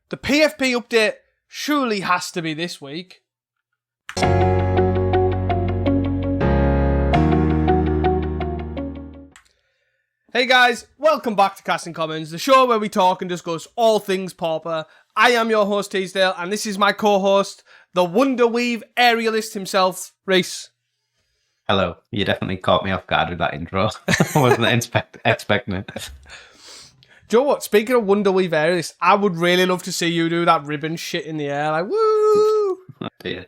The PFP update surely has to be this week. Hey guys, welcome back to Casting Commons, the show where we talk and discuss all things Pauper. I am your host, Teasdale, and this is my co-host, the Wonder Weave aerialist himself, Reese. Hello. You definitely caught me off guard with that intro. I wasn't expecting it. Do you know what? Speaking of Wonder Weave aerialist, I would really love to see you do that ribbon shit in the air, like, woo! Oh, dear.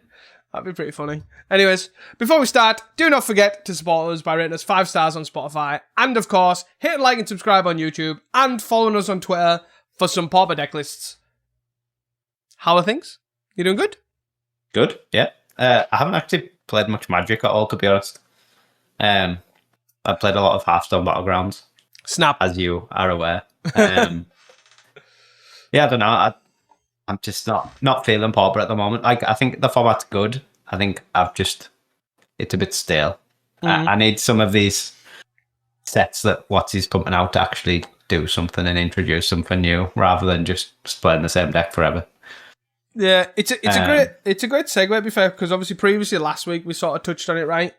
That'd be pretty funny. Anyways, before we start, do not forget to support us by rating us 5 stars on Spotify. And of course, hit like and subscribe on YouTube. And following us on Twitter for some Pauper deck lists. How are things? You doing good? Good, yeah. I haven't actually played much Magic at all, to be honest. I played a lot of Hearthstone Battlegrounds. Snap. As you are aware. Yeah, I don't know. I'm just not feeling Pauper at the moment. I think the format's good. I think it's a bit stale. I need some of these sets that he's pumping out to actually do something and introduce something new, rather than just playing the same deck forever. Yeah, it's a great segue, to be fair, because obviously previously last week we sort of touched on it, right?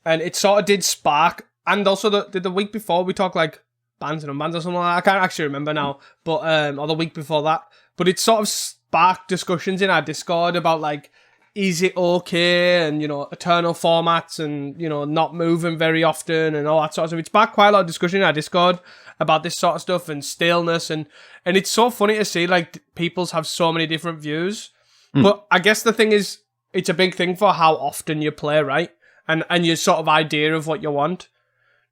And it sort of did spark, and also the week before we talked like bands and unbands or something like that. I can't actually remember now, but or the week before that. But it sort of sparked discussions in our Discord about like, is it okay, and eternal formats, and not moving very often and all that sort of stuff. It sparked quite a lot of discussion in our Discord about this sort of stuff and staleness, and it's so funny to see like people's have so many different views. But I guess the thing is, it's a big thing for how often you play, right? And your sort of idea of what you want.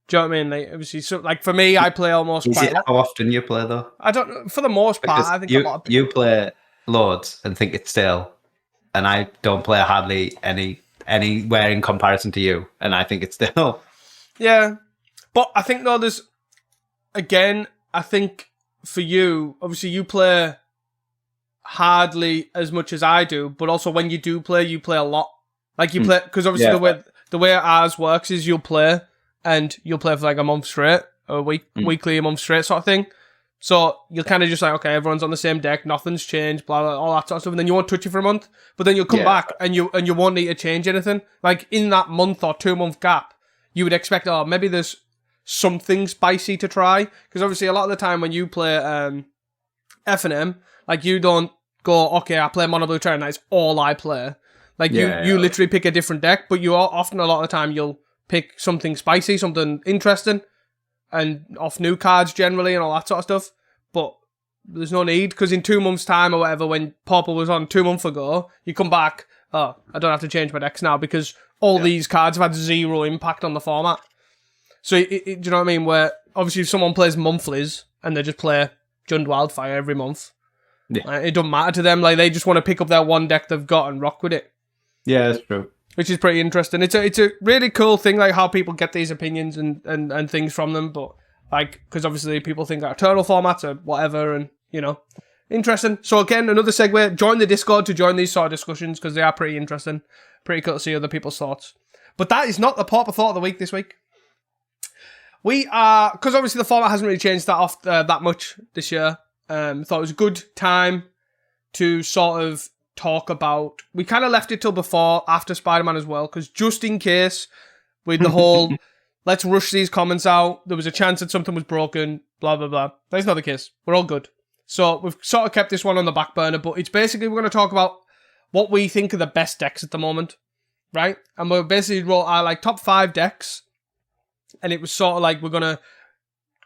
Do you know what I mean? Like, obviously, so like for me, I play almost quite a lot. How often you play though? I don't know. For the most part, Because I think a lot of people... you play loads and think it's stale, and I don't play hardly anywhere in comparison to you, and I think it's stale. Yeah, but I think though I think for you, obviously you play hardly as much as I do, but also when you do play, you play a lot. Like you play, because obviously the way ours works is you'll play for like a month straight, or weekly, a month straight sort of thing. So you're kind of just like, okay, everyone's on the same deck, nothing's changed, blah, blah, all that sort of stuff, and then you won't touch it for a month, but then you'll come back and you won't need to change anything. Like in that month or 2 month gap, you would expect, maybe there's something spicy to try, because obviously a lot of the time when you play F&M, like you don't go, okay, I play Mono Blue Terran, that's all I play. Like you literally pick a different deck, but you are often, a lot of the time, you'll pick something spicy, something interesting, and off new cards generally and all that sort of stuff. But there's no need, because in 2 months' time or whatever, when Pauper was on 2 months ago, you come back, I don't have to change my decks now because all these cards have had zero impact on the format. So, do you know what I mean? Where obviously if someone plays monthlies and they just play Jund Wildfire every month, it doesn't matter to them. Like they just want to pick up their one deck they've got and rock with it. Yeah, that's true. Which is pretty interesting. It's a really cool thing, like how people get these opinions and things from them. But like, because obviously people think that eternal formats or whatever, and interesting. So again, another segue. Join the Discord to join these sort of discussions, because they are pretty interesting. Pretty cool to see other people's thoughts. But that is not the Pauper thought of the week this week. We are, because obviously the format hasn't really changed that much this year. Thought it was a good time to sort of talk about. We kind of left it till after Spider-Man as well, because just in case with the whole let's rush these comments out, there was a chance that something was broken, blah blah blah. That's not the case. We're all good. So we've sort of kept this one on the back burner, but it's basically we're going to talk about what we think are the best decks at the moment, right? And we're basically wrote our like top 5 decks. And it was sort of like we're going to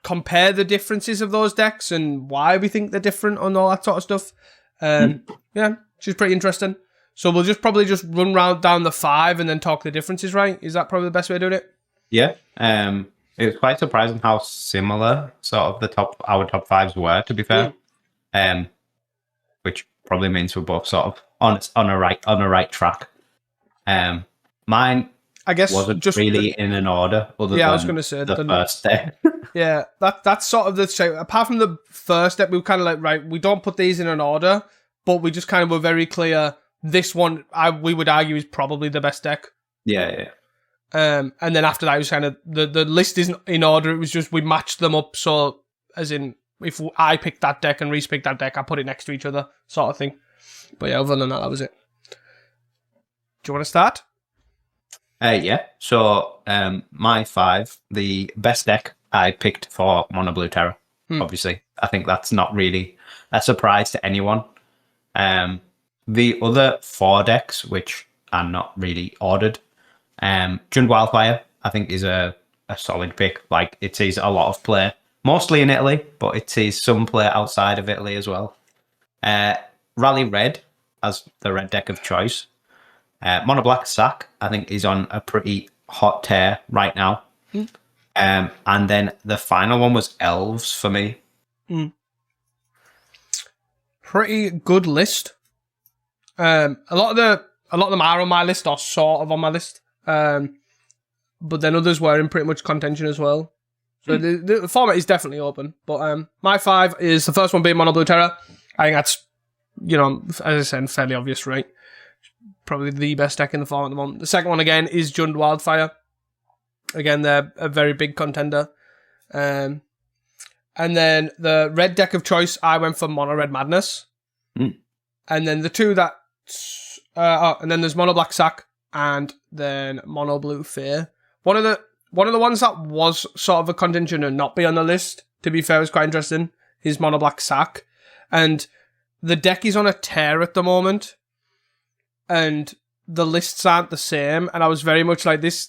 compare the differences of those decks and why we think they're different and all that sort of stuff. Yeah, which is pretty interesting. So we'll probably just run down the 5 and then talk the differences, right? Is that probably the best way of doing it? Yeah. It was quite surprising how similar sort of our top 5s were, to be fair. Which probably means we're both sort of on a right track. Mine, I guess, wasn't just really in an order. I was going to say the first day. Yeah, that's sort of the same. Apart from the first step, we were kind of like, right, we don't put these in an order, but we just kind of were very clear. This one, we would argue, is probably the best deck. Yeah. And then after that, it was kind of the list isn't in order. It was just we matched them up. So, as in, if I picked that deck and Reese picked that deck, I put it next to each other, sort of thing. But yeah, other than that, that was it. Do you want to start? Yeah. So my 5, the best deck I picked for Mono Blue Terror. Obviously, I think that's not really a surprise to anyone. The other 4 decks, which are not really ordered, Jund Wildfire, I think, is a solid pick. Like, it sees a lot of play, mostly in Italy, but it sees some play outside of Italy as well. Rally Red as the red deck of choice. Mono Black Sack, I think, is on a pretty hot tear right now. And then the final one was Elves for me. Pretty good list. A lot of them are on my list, or sort of on my list. But then others were in pretty much contention as well. So the format is definitely open. But my 5 is the first one being Mono Blue Terror. I think that's, as I said, fairly obvious, right? Probably the best deck in the format at the moment. The second one, again, is Jund Wildfire. Again, they're a very big contender. And then the red deck of choice, I went for Mono Red Madness. And then the 2 that... and then there's Mono Black Sack and then Mono Blue Fear. One of the ones that was sort of a contention and not be on the list, to be fair, was quite interesting, is Mono Black Sack. And the deck is on a tear at the moment. And the lists aren't the same. And I was very much like, this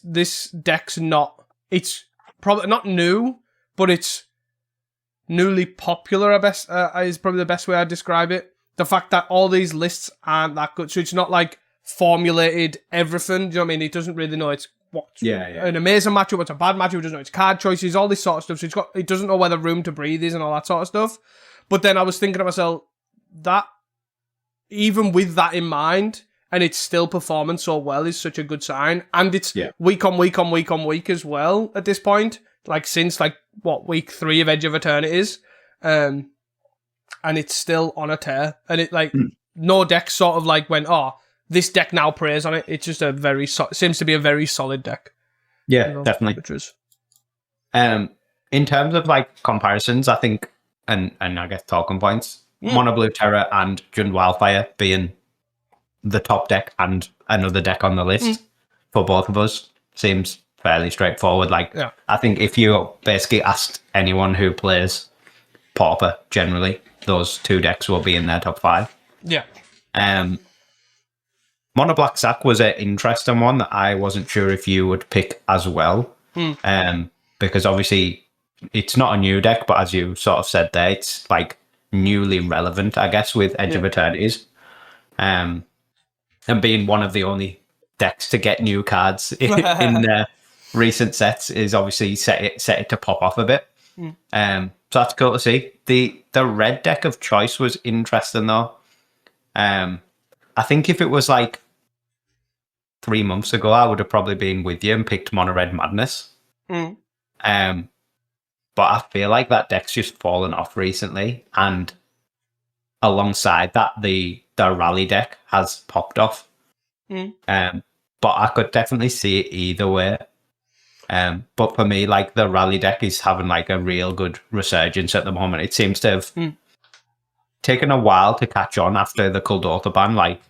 deck's not... It's probably not new, but it's newly popular, is probably the best way I'd describe it. The fact that all these lists aren't that good. So it's not like formulated everything. Do you know what I mean? It doesn't really know it's what's an amazing matchup, what's a bad matchup. It doesn't know its card choices, all this sort of stuff. So it doesn't know where the room to breathe is and all that sort of stuff. But then I was thinking to myself, that even with that in mind, and it's still performing so well, is such a good sign. And it's week on week on week on week as well at this point. Like since week 3 of Edge of Eternities. And it's still on a tear. And it no deck sort of like went, this deck now preys on it. It's just seems to be a very solid deck. Yeah, definitely. Pictures. In terms of like comparisons, I think, and I guess talking points, Mono Blue Terror and Jund Wildfire being the top deck and another deck on the list for both of us seems fairly straightforward. Like, I think if you basically asked anyone who plays Pauper generally, those 2 decks will be in their top 5. Yeah. Mono Black Sack was an interesting one that I wasn't sure if you would pick as well. Because obviously it's not a new deck, but as you sort of said there, it's like newly relevant, I guess, with Edge of Eternities. And being one of the only decks to get new cards in recent sets is obviously set it to pop off a bit. So that's cool to see. The red deck of choice was interesting though. I think if it was like 3 months ago, I would have probably been with you and picked Mono Red Madness. But I feel like that deck's just fallen off recently, and alongside that, the rally deck has popped off. But I could definitely see it either way. But for me, like, the rally deck is having like a real good resurgence at the moment. It seems to have taken a while to catch on after the Kuldotha ban. Like,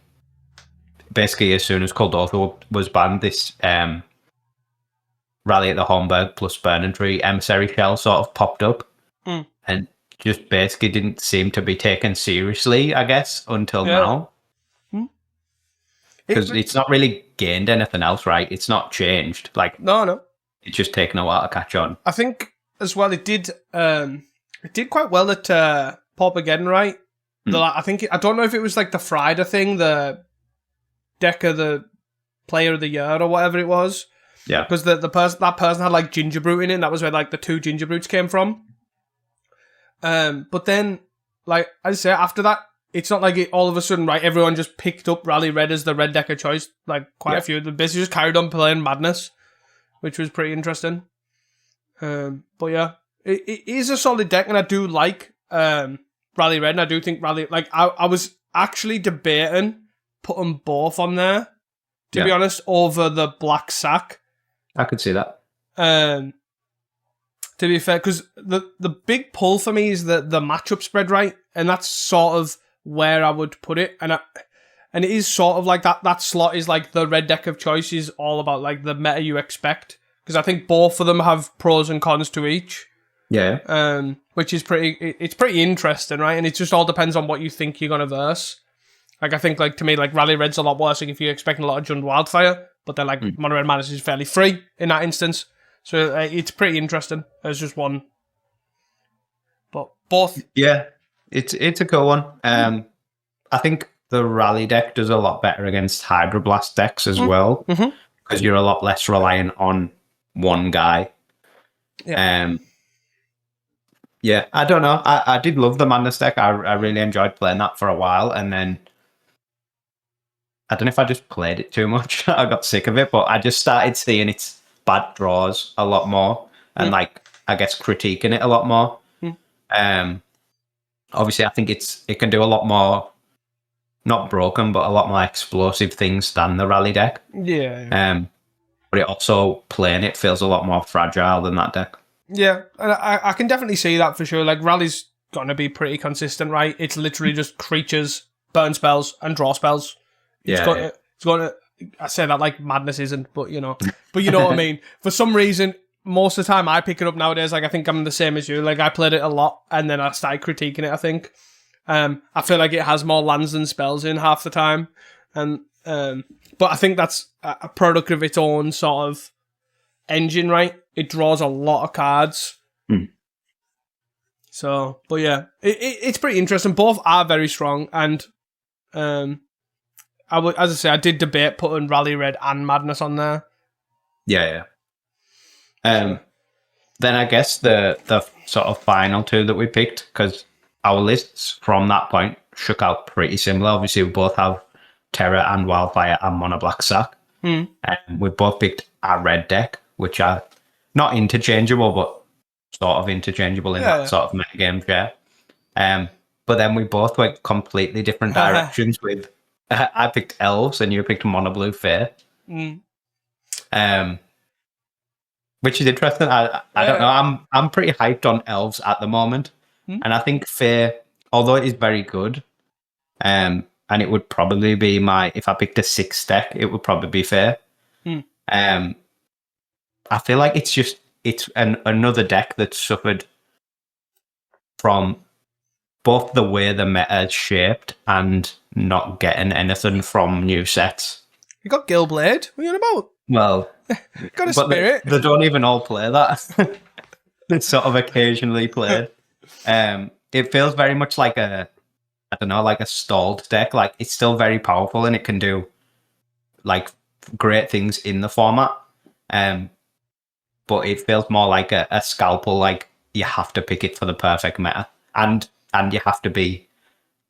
basically, as soon as Kuldotha was banned, this Rally at the Homburg plus Burning Tree Emissary Shell sort of popped up. And just basically didn't seem to be taken seriously, I guess, until now. Because it's not really gained anything else, right? It's not changed. Like, no. It's just taken a while to catch on. I think as well it did quite well at Pauper getting right. I don't know if it was like the Friday thing, the deck of the player of the year or whatever it was. Yeah. Because that person had like Ginger Brute in it, and that was where like the 2 Ginger Brutes came from. But then, like I say, after that, it's not like all of a sudden, right, everyone just picked up Rally Red as the red deck of choice. Like, quite a few of them basically just carried on playing Madness, which was pretty interesting. But yeah, it is a solid deck, and I do like Rally Red, and I do think Rally... Like, I was actually debating putting both on there, to be honest, over the Black Sack. I could see that. To to be fair, because the big pull for me is the matchup spread, right? And that's sort of where I would put it. And it is sort of like that slot is like the red deck of choice is all about like the meta you expect. Because I think both of them have pros and cons to each. Yeah. Which is it's pretty interesting, right? And it just all depends on what you think you're going to verse. Like, I think, like, to me, like, Rally Red's a lot worse like, if you're expecting a lot of Jund Wildfire, but then, like, Mono Red Madness is fairly free in that instance. So it's pretty interesting. There's just one. But both... Yeah, it's a cool one. I think the Rally deck does a lot better against Hydroblast decks as well, because you're a lot less reliant on one guy. Yeah. Yeah, I don't know. I did love the Madness deck. I really enjoyed playing that for a while, and then I don't know if I just played it too much. I got sick of it, but I just started seeing its bad draws a lot more, and like I guess critiquing it a lot more. Obviously, I think it can do a lot more, not broken, but a lot more explosive things than the Rally deck. Yeah. But it also playing it feels a lot more fragile than that deck. Yeah, and I can definitely see that for sure. Like, Rally's going to be pretty consistent, right? It's literally just creatures, burn spells, and draw spells. It's going to, I say that like Madness isn't, but you know what I mean. For some reason, most of the time I pick it up nowadays. Like, I think I'm the same as you. Like, I played it a lot, and then I started critiquing it, I think. I feel like it has more lands than spells in half the time. And but I think that's a product of its own sort of engine, right? It draws a lot of cards. So, but yeah, it's pretty interesting. Both are very strong, and as I say, I did debate putting Rally Red and Madness on there. Yeah. Then I guess the sort of final two that we picked, because our lists from that point shook out pretty similar. Obviously, we both have Terra and Wildfire and Mono Black Sack. And we both picked a red deck, which are not interchangeable, but sort of interchangeable in that sort of metagame share. But then we both went completely different directions with... I picked Elves and you picked Mono Blue Fair. Which is interesting. I don't know. I'm pretty hyped on Elves at the moment. And I think Fair, although it is very good, and it would probably be if I picked a 6 deck, it would probably be Fair. I feel like it's another deck that suffered from both the way the meta is shaped and not getting anything from new sets. You got Gillblade. What are you on about? Well, got a spirit. They don't even all play that. It's sort of occasionally played. It feels very much like a stalled deck. Like, it's still very powerful and it can do like great things in the format. But it feels more like a scalpel. Like, you have to pick it for the perfect meta, and you have to be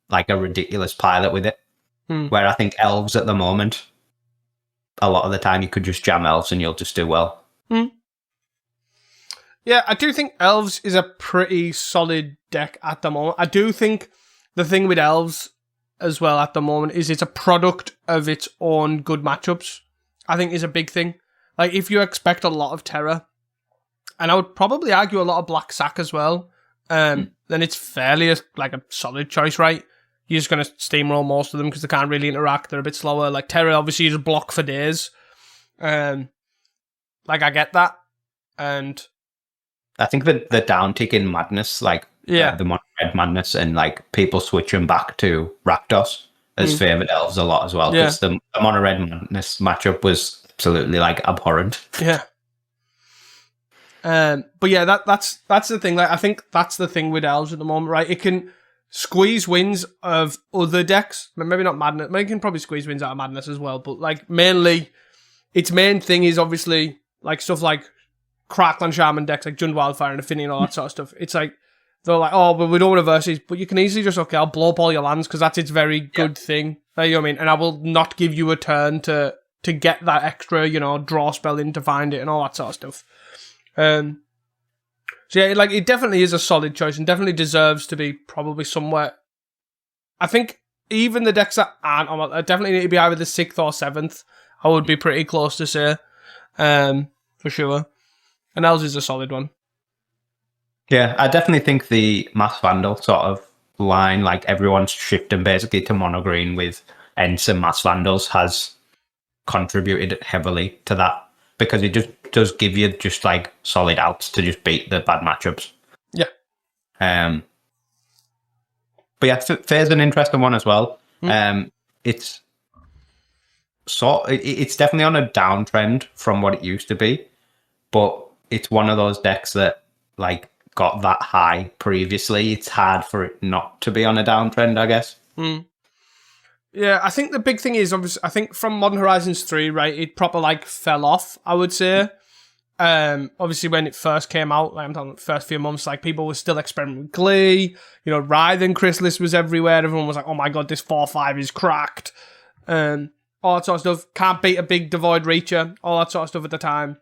like a ridiculous pilot with it. Where I think Elves at the moment, a lot of the time you could just jam Elves and you'll just do well. Yeah, I do think Elves is a pretty solid deck at the moment. I do think the thing with Elves as well at the moment is it's a product of its own good matchups. I think is a big thing. Like, if you expect a lot of Terror, and I would probably argue a lot of Black Sack as well, then it's fairly a solid choice, right? You're just going to steamroll most of them because they can't really interact. They're a bit slower. Like, Terror, obviously, you just block for days. I get that. And I think the downtick in Madness, the Mono Red Madness, and like people switching back to Rakdos has favoured Elves a lot as well, because the Mono Red Madness matchup was absolutely like abhorrent. Yeah. But yeah, that's the thing. Like, I think that's the thing with Elves at the moment, right? It can squeeze wins of other decks, maybe not Madness. Maybe it can probably squeeze wins out of Madness as well. But like, mainly, its main thing is obviously like stuff like Crackland Shaman decks, like Jund Wildfire and Affinity and all that sort of stuff. It's like, they're like, oh, but we don't want to verse these, but you can easily just, okay, I'll blow up all your lands because that's its very good thing. You know what I mean? And I will not give you a turn to get that extra, draw spell in to find it and all that sort of stuff. So yeah, like, it definitely is a solid choice and definitely deserves to be probably somewhere. I think even the decks that aren't on, definitely need to be either the 6th or 7th. I would be pretty close to say, for sure. And Elves is a solid one. Yeah, I definitely think the Mass Vandal sort of line, like everyone's shifting basically to mono green with Ents and Mass Vandals, has contributed heavily to that because it just does give you just like solid outs to just beat the bad matchups. Yeah. But yeah, Fair's an interesting one as well. It's definitely on a downtrend from what it used to be, but it's one of those decks that like got that high previously. It's hard for it not to be on a downtrend, I guess. Yeah, I think the big thing is, obviously, I think from Modern Horizons 3, right, it proper like fell off, I would say. Obviously when it first came out, like I'm talking the first few months, like people were still experimenting with Glee, Writhing Chrysalis was everywhere, everyone was like, oh my god, this 4-5 is cracked, all that sort of stuff, can't beat a big Devoid Reacher, all that sort of stuff at the time.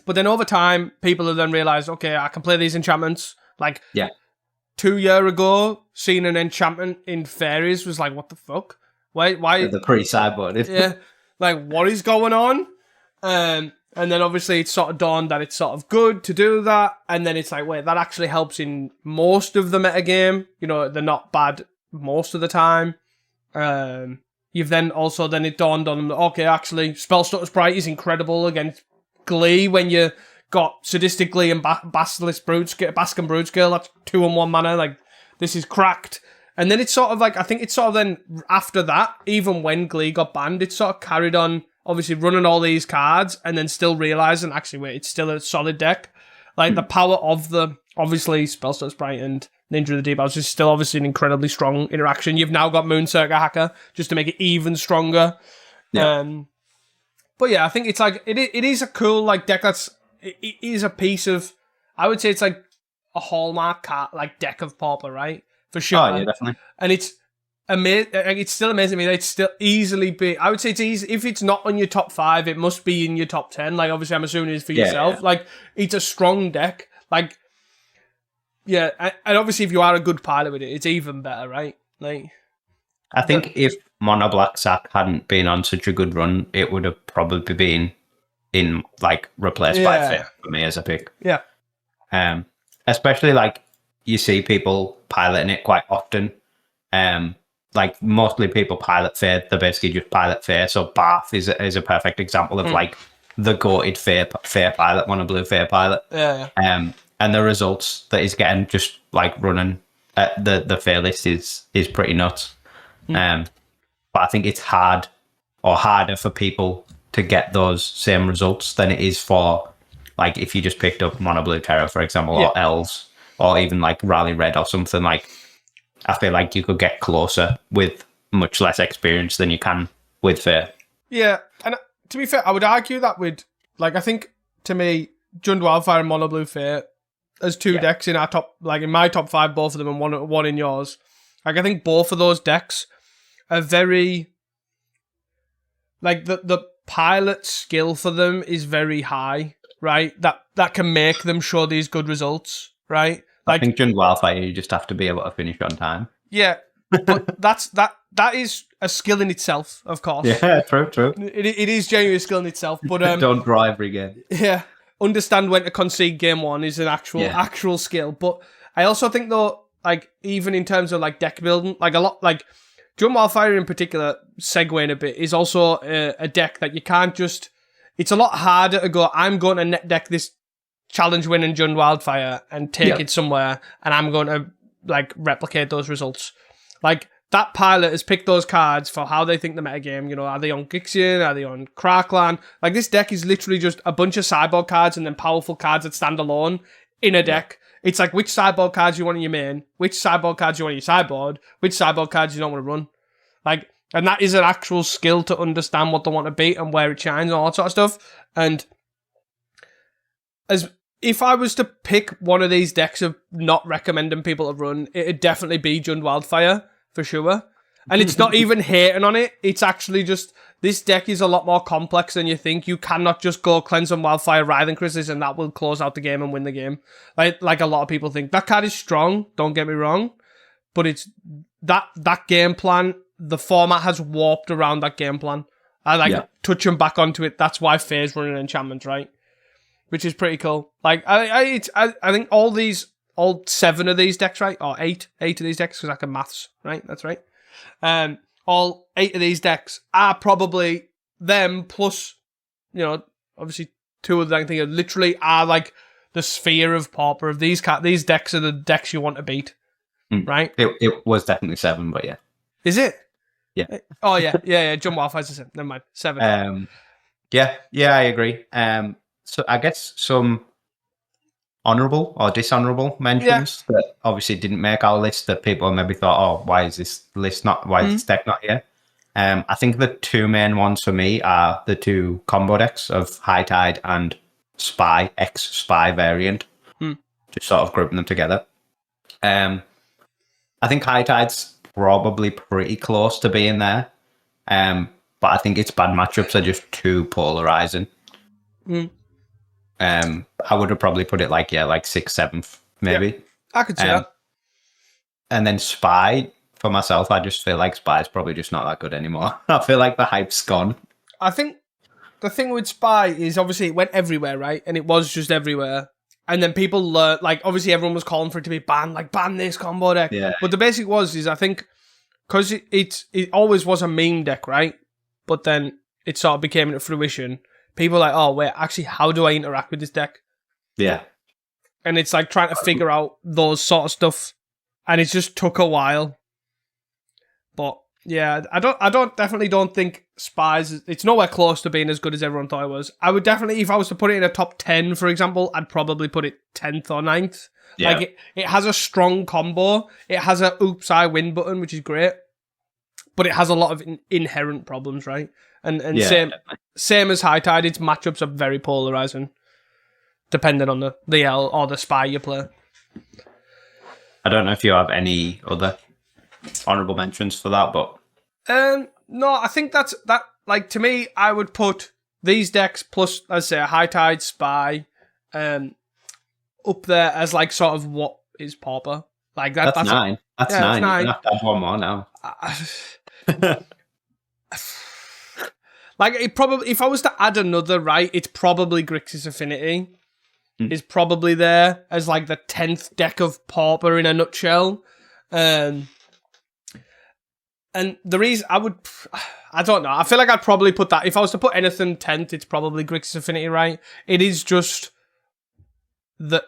But then over time, people have then realised, okay, I can play these enchantments, like, 2 years ago, seeing an enchantment in Fairies was like, what the fuck? Why? The pre-sideboard. Yeah, like, what is going on? And then obviously it's sort of dawned that it's sort of good to do that. And then it's like, wait, that actually helps in most of the metagame. They're not bad most of the time. You've then also, then it dawned on them that, okay, actually, Spellstutter's Bright is incredible against Glee when you got Sadistic Glee and Basilisk Broodscale, Baskin Broodscale. That's 2-1 mana. Like, this is cracked. And then it's sort of like, I think it's sort of then after that, even when Glee got banned, it sort of carried on, obviously running all these cards and then still realizing, actually, wait, it's still a solid deck. Like, the power of the, obviously, Spellstutter's Bright and Ninja of the Deep House is still obviously an incredibly strong interaction. You've now got Moonserker Hacker just to make it even stronger. Yeah. But yeah, I think it's like, it is a cool, like, deck it is a piece of, I would say it's like a hallmark card, like, deck of Pauper, right? For sure. Oh, yeah, definitely. And it's amazing. It's still amazing to me that it's still easily be. I would say it's easy. If it's not on your top 5, it must be in your top 10. Like, obviously, I'm assuming it's for yourself. Yeah. Like, it's a strong deck. Like, yeah, and obviously, if you are a good pilot with it, it's even better, right? Like, I think if Mono Black Sack hadn't been on such a good run, it would have probably been replaced by Fair for me as a pick. Yeah. Especially like you see people piloting it quite often. Like mostly people pilot Fair, they basically just pilot Fair. So Bath is a perfect example of like the goated Fair pilot, Mono Blue Fair pilot. Yeah. And the results that he's getting just like running at the Fair list is pretty nuts. But I think it's harder for people to get those same results than it is for, like, if you just picked up Mono Blue Terror, for example, or Elves, or even like Rally Red or something. Like, I feel like you could get closer with much less experience than you can with Fair. Yeah, and to be fair, I would argue that with, like, I think to me, Jund Wildfire and Mono Blue Fair as two decks in our top, like in my top 5, both of them, and one in yours. Like, I think both of those decks are very, like, the pilot skill for them is very high, right? That can make them show these good results, right? Like, I think during Wildfire, you just have to be able to finish on time. Yeah, but that is a skill in itself, of course. Yeah, true. It is genuinely a skill in itself, but don't draw every game. Yeah, understand when to concede game 1 is an actual skill. But I also think though, like, even in terms of like deck building, like a lot, like Drum Wildfire in particular, segueing a bit, is also a deck that you can't just. It's a lot harder to go, I'm going to net deck this challenge winning Jund Wildfire and take it somewhere, and I'm going to like replicate those results. Like, that pilot has picked those cards for how they think the metagame, are they on Gixian, are they on Crackland? Like, this deck is literally just a bunch of sideboard cards and then powerful cards that stand alone in a deck. It's like, which sideboard cards you want in your main, which sideboard cards you want in your sideboard, which sideboard cards you don't want to run. Like, and that is an actual skill to understand what they want to beat and where it shines and all that sort of stuff. And if I was to pick one of these decks of not recommending people to run, it'd definitely be Jund Wildfire, for sure. And it's not even hating on it. It's actually just, this deck is a lot more complex than you think. You cannot just go Cleanse on Wildfire, Writhing Chrysalis, and that will close out the game and win the game. Like a lot of people think. That card is strong, don't get me wrong. But it's that game plan, the format has warped around that game plan. Touching back onto it, that's why Fair's running enchantments, right? Which is pretty cool. Like, I think all these all 7 of these decks, right? Or 8 of these decks, because I can maths, right? That's right. All 8 of these decks are probably them plus, obviously 2 of them I think literally are like the sphere of Pauper. Of these decks are the decks you want to beat, right? It was definitely 7, but yeah. Is it? Yeah. Oh yeah. Jump off as I said. Never mind. 7. Yeah, I agree. So I guess some honourable or dishonourable mentions that obviously didn't make our list that people maybe thought, oh, why is this deck not here? I think the 2 main ones for me are the 2 combo decks of High Tide and Spy, X-Spy variant. Just sort of grouping them together. I think High Tide's probably pretty close to being there. But I think its bad matchups are just too polarizing. I would have probably put it like 6th, 7th, maybe. Yeah, I could see that. And then Spy, for myself, I just feel like Spy is probably just not that good anymore. I feel like the hype's gone. I think the thing with Spy is obviously it went everywhere, right? And it was just everywhere. And then people learned, obviously everyone was calling for it to be banned, ban this combo deck. Yeah. But the basic is I think, because it always was a meme deck, right? But then it sort of became into fruition. People are like, oh, wait, actually, how do I interact with this deck? Yeah. And it's like trying to figure out those sort of stuff. And it just took a while. But yeah, I definitely don't think Spies, it's nowhere close to being as good as everyone thought it was. I would definitely, if I was to put it in a top 10, for example, I'd probably put it 10th or 9th. Yeah. It has a strong combo. It has a oops, I win button, which is great. But it has a lot of inherent problems, right? And same as High Tide, its matchups are very polarizing, depending on the L or the Spy you play. I don't know if you have any other honourable mentions for that, but no, I think that's that. Like, to me, I would put these decks plus, let's say, a High Tide, Spy, up there as like sort of what is Pauper. Like that's 9. That's 9. That's 9. You have to have one more now. Like, it probably, if I was to add another, right, it's probably Grixis Affinity is probably there as like the 10th deck of Pauper in a nutshell. And the reason I don't know, I feel like I'd probably put that, if I was to put anything 10th, it's probably Grixis Affinity, right? It is just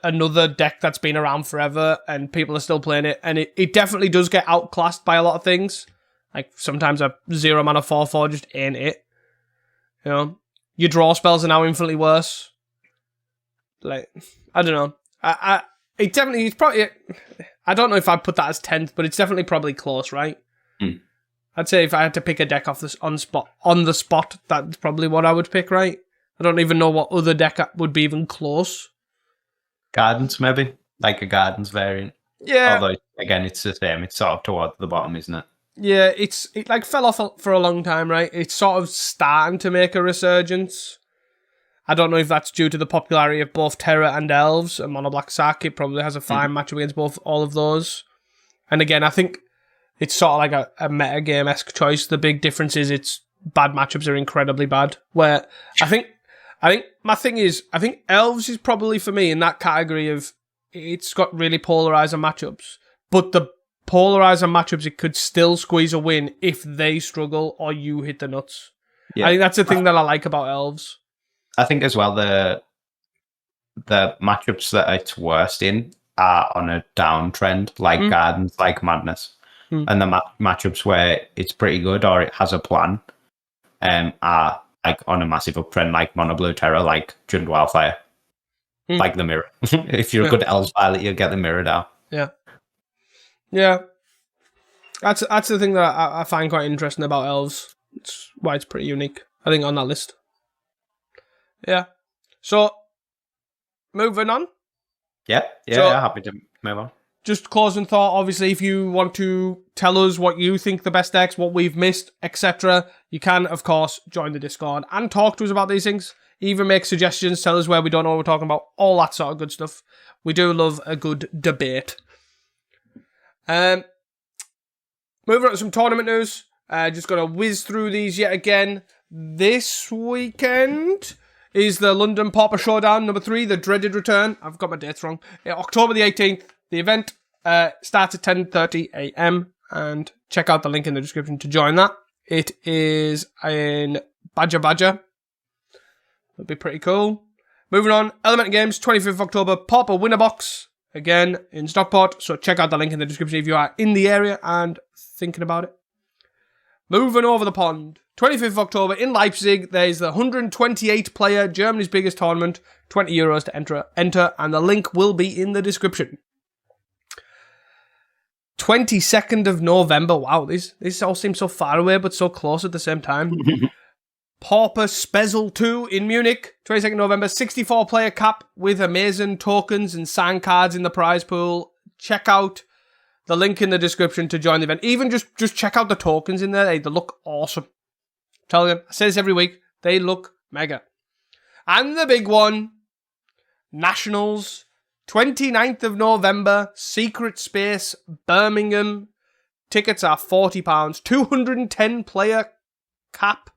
another deck that's been around forever and people are still playing it. And it definitely does get outclassed by a lot of things. Like, sometimes a 0 mana 4/4 just ain't it. Your draw spells are now infinitely worse. Like, I don't know. It's probably, I don't know if I'd put that as 10th, but it's definitely probably close, right? I'd say if I had to pick a deck off this on the spot, that's probably what I would pick, right? I don't even know what other deck would be even close. Gardens, maybe? Like a Gardens variant. Yeah. Although, again, it's the same. It's sort of toward the bottom, isn't it? Yeah, it like fell off for a long time, right? It's sort of starting to make a resurgence. I don't know if that's due to the popularity of both Terra and Elves, and Mono Black Sack. It probably has a fine matchup against all of those. And again, I think it's sort of like a metagame-esque choice. The big difference is its bad matchups are incredibly bad. Where I think my thing is, I think Elves is probably for me in that category of it's got really polarizing matchups, but the polarizer matchups, it could still squeeze a win if they struggle or you hit the nuts. Yeah. I think that's the thing that I like about Elves. I think as well the matchups that it's worst in are on a downtrend, like Gardens, like Madness. And the matchups where it's pretty good or it has a plan are like on a massive uptrend, like Mono Blue Terror, like Jund Wildfire, like the mirror. If you're a good Elves pilot, you'll get the mirror down. Yeah, that's the thing that I find quite interesting about Elves. It's why it's pretty unique, I think, on that list. Yeah. So, moving on. Yeah, happy to move on. Just closing thought, obviously, if you want to tell us what you think the best decks, what we've missed, etc., you can, of course, join the Discord and talk to us about these things. Even make suggestions, tell us where we don't know what we're talking about, all that sort of good stuff. We do love a good debate. Moving on to some tournament news. Just going to whiz through these yet again. This weekend is the London Pauper Showdown number 3, the dreaded return. I've got my dates wrong. October the 18th. The event starts at 10:30 a.m. and check out the link in the description to join that. It is in Badger. It'll be pretty cool. Moving on, Element Games, 25th of October, Pauper Winner Box, again in Stockport. So check out the link in the description if you are in the area and thinking about it. Moving over the pond, 25th of October in Leipzig, there's the 128 player Germany's biggest tournament, €20 to enter, and the link will be in the description. 22nd of November, wow, this all seems so far away but so close at the same time. Pauper Spezl 2 in Munich, 22nd November, 64 player cap with amazing tokens and signed cards in the prize pool. Check out the link in the description to join the event. Even just check out the tokens in there. They look awesome. I'm telling you, I say this every week. They look mega. And the big one, Nationals, 29th of November, Secret Space, Birmingham. Tickets are £40, 210 player cap.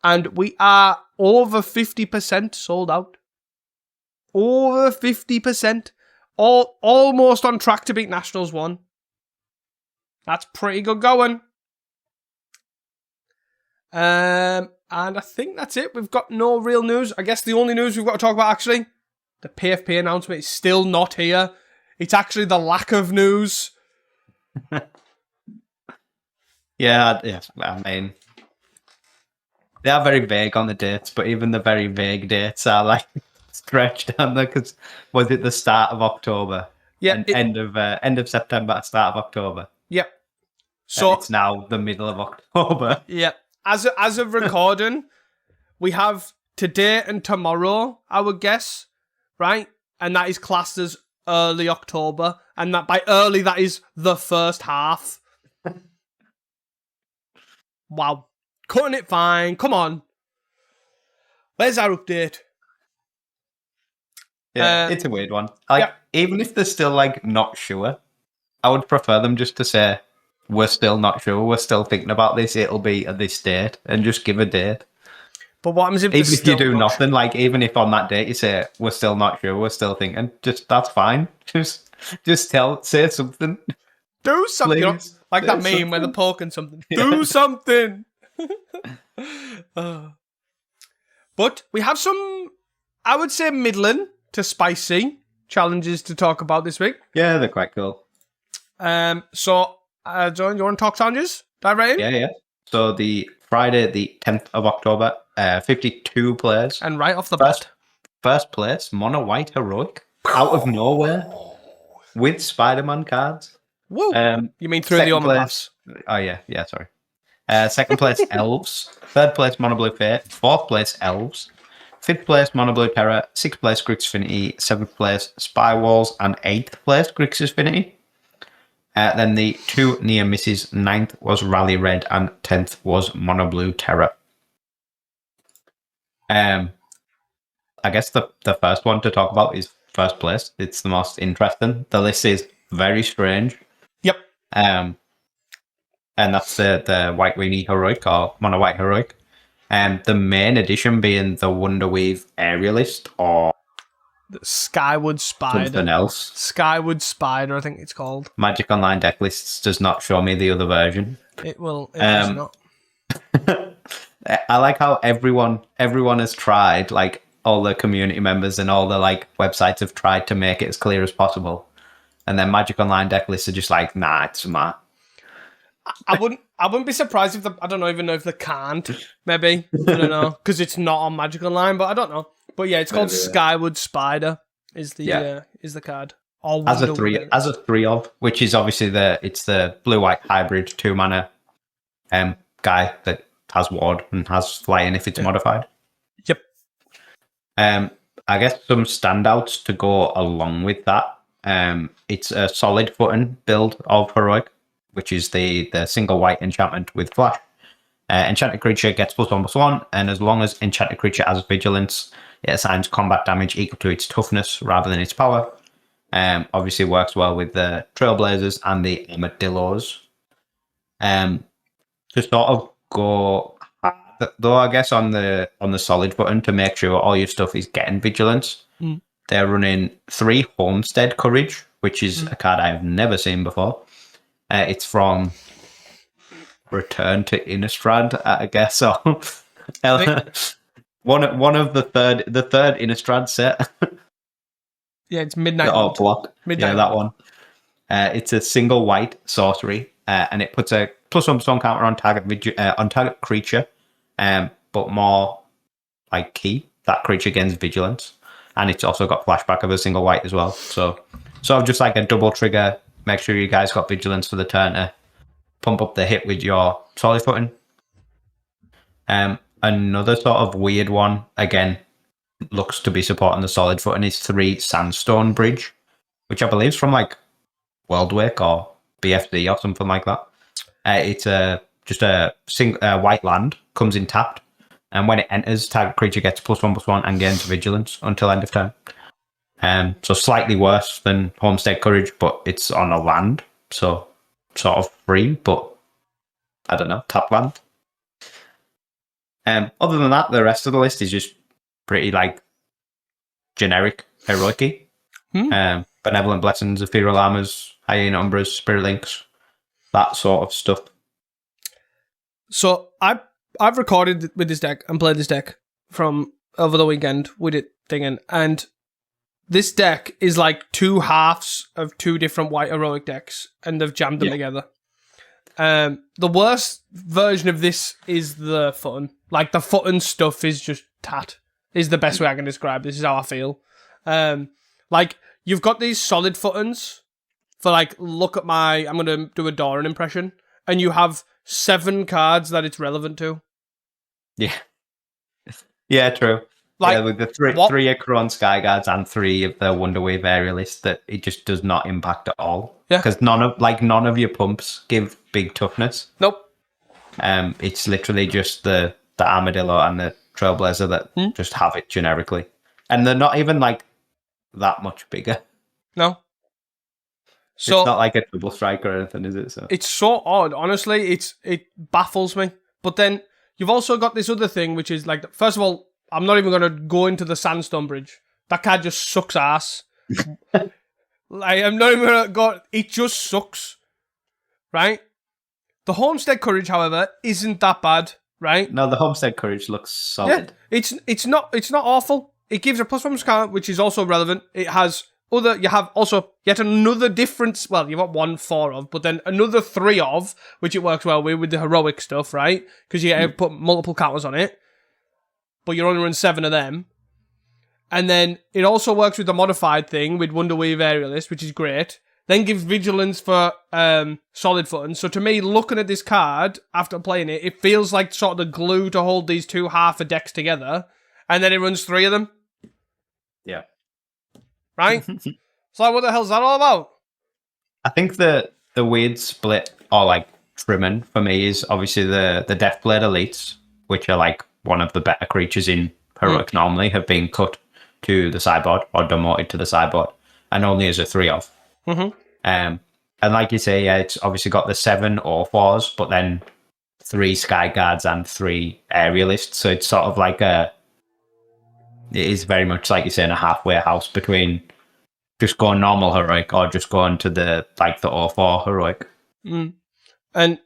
And we are over 50% sold out. Over 50%. Almost on track to beat Nationals 1. That's pretty good going. And I think that's it. We've got no real news. I guess the only news we've got to talk about, actually, the PFP announcement is still not here. It's actually the lack of news. Yeah, I mean, they are very vague on the dates, but even the very vague dates are like stretched down there because was it the start of October? Yeah, and end of September, start of October. Yep. So it's now the middle of October. Yeah. As of recording, we have today and tomorrow, I would guess, right? And that is classed as early October, and that by early that is the first half. Wow. Cutting it fine. Come on. Where's our update? Yeah, it's a weird one. Like, even if they're still like not sure, I would prefer them just to say, we're still not sure, we're still thinking about this, it'll be at this date, and just give a date. But what happens if even if you do nothing, like even if on that date you say, we're still not sure, we're still thinking, just that's fine. Just say something. Do something. You know, like that meme where they're poking something. Do something. But we have some, I would say, middling to spicy challenges to talk about this week. Yeah, they're quite cool. So, John, you want to talk challenges? Dive right in? Yeah. So the Friday, the 10th of October, 52 players. And right off the bat. First place, Mono White Heroic, out of nowhere, with Spider-Man cards. Woo! You mean through the Omnibus? Oh, yeah, sorry. Second place, Elves. Third place, Mono Blue Fate. Fourth place, Elves. Fifth place, Mono Blue Terror. Sixth place, Grixis Affinity. Seventh place, Spy Walls. And eighth place, Grixis Affinity. Then the two near misses. Ninth was Rally Red. And 10th was Mono Blue Terror. I guess the first one to talk about is first place. It's the most interesting. The list is very strange. Yep. And that's the White Weenie Heroic or Mono White Heroic. The main addition being the Wonderweave Aerialist or the Skyward Spider. Something else. Skyward Spider, I think it's called. Magic Online deck lists does not show me the other version. It will. It does not. I like how everyone has tried, like all the community members and all the like websites have tried to make it as clear as possible, and then Magic Online deck lists are just like, nah, it's smart. I wouldn't be surprised if I don't know, even know if they can't. Maybe I don't know because it's not on Magic Online, but I don't know. But yeah, it's called Skyward Spider. Is the card as a 3/3, which is obviously it's the blue-white hybrid 2-mana guy that has ward and has flying if it's modified. Yep. I guess some standouts to go along with that. It's a solid footing build of Heroic, which is the single white enchantment with flash. Enchanted creature gets +1/+1, and as long as enchanted creature has vigilance, it assigns combat damage equal to its toughness rather than its power. Obviously works well with the Trailblazers and the Armadillos. To sort of go hard, though, I guess on the solid button to make sure all your stuff is getting vigilance. They're running 3 Homestead Courage, which is a card I have never seen before. It's from Return to Innistrad, I guess. So one of the third Innistrad set. Yeah, it's Midnight. The art block. Midnight. Yeah, that one. It's a single white sorcery, and it puts a +1/+1 counter on target creature, but more like key. That creature gains vigilance, and it's also got flashback of a single white as well. So sort of just like a double trigger. Make sure you guys got vigilance for the turn to pump up the hit with your solid footing. Another sort of weird one, again, looks to be supporting the solid footing, is 3 Sandstone Bridge, which I believe is from like Worldwake or BFD or something like that. It's just a white land, comes in tapped, and when it enters, target creature gets +1/+1 and gains vigilance until end of turn. So slightly worse than Homestead Courage, but it's on a land, so sort of free, but I don't know, tap land. Other than that, the rest of the list is just pretty like generic heroic-y. Benevolent Blessings, Ethereal Armors, Hyena Umbras, Spirit Links, that sort of stuff. So I've recorded with this deck and played this deck from over the weekend with it thinking, and this deck is like 2 halves of 2 different white heroic decks, and they've jammed them together. The worst version of this is the footin. Like, the footin stuff is just tat, is the best way I can describe this. Is how I feel. Like, you've got these solid footins for, like, look at my, I'm going to do a Doran impression, and you have 7 cards that it's relevant to. Yeah. Yeah, true. Like, with the 3 Akron Skyguards and 3 of the Wonderwave Aerialists, that it just does not impact at all. Yeah. Because none of your pumps give big toughness. Nope. It's literally just the Armadillo and the Trailblazer that just have it generically. And they're not even like that much bigger. No. So it's not like a double strike or anything, is it? So it's so odd. Honestly, it baffles me. But then you've also got this other thing, which is like, first of all, I'm not even going to go into the Sandstone Bridge. That card just sucks ass. Like, I'm not even going to go... It just sucks. Right? The Homestead Courage, however, isn't that bad. Right? No, the Homestead Courage looks solid. Yeah, it's not awful. It gives a +1 count, which is also relevant. It has you have also yet another difference. Well, you've got 1, 4 of, but then another 3 of, which it works well with the heroic stuff, right? Because you put multiple counters on it. But you're only running 7 of them. And then it also works with the modified thing with Wonderweave Aerialist, which is great. Then gives vigilance for solid footing. So to me, looking at this card after playing it, it feels like sort of the glue to hold these 2 half of decks together. And then it runs 3 of them. Yeah. Right? So what the hell's that all about? I think the weird split or like trimming for me is obviously the Deathblade Elites, which are like one of the better creatures in Heroic normally, have been cut to the sideboard or demoted to the sideboard, and only as a 3 of. And like you say, yeah, it's obviously got the 7 or 4s, but then 3 Skyguards and 3 Aerialists. So it's sort of like it is very much like you're saying, a halfway house between just going normal heroic or just going to the 04 heroic. And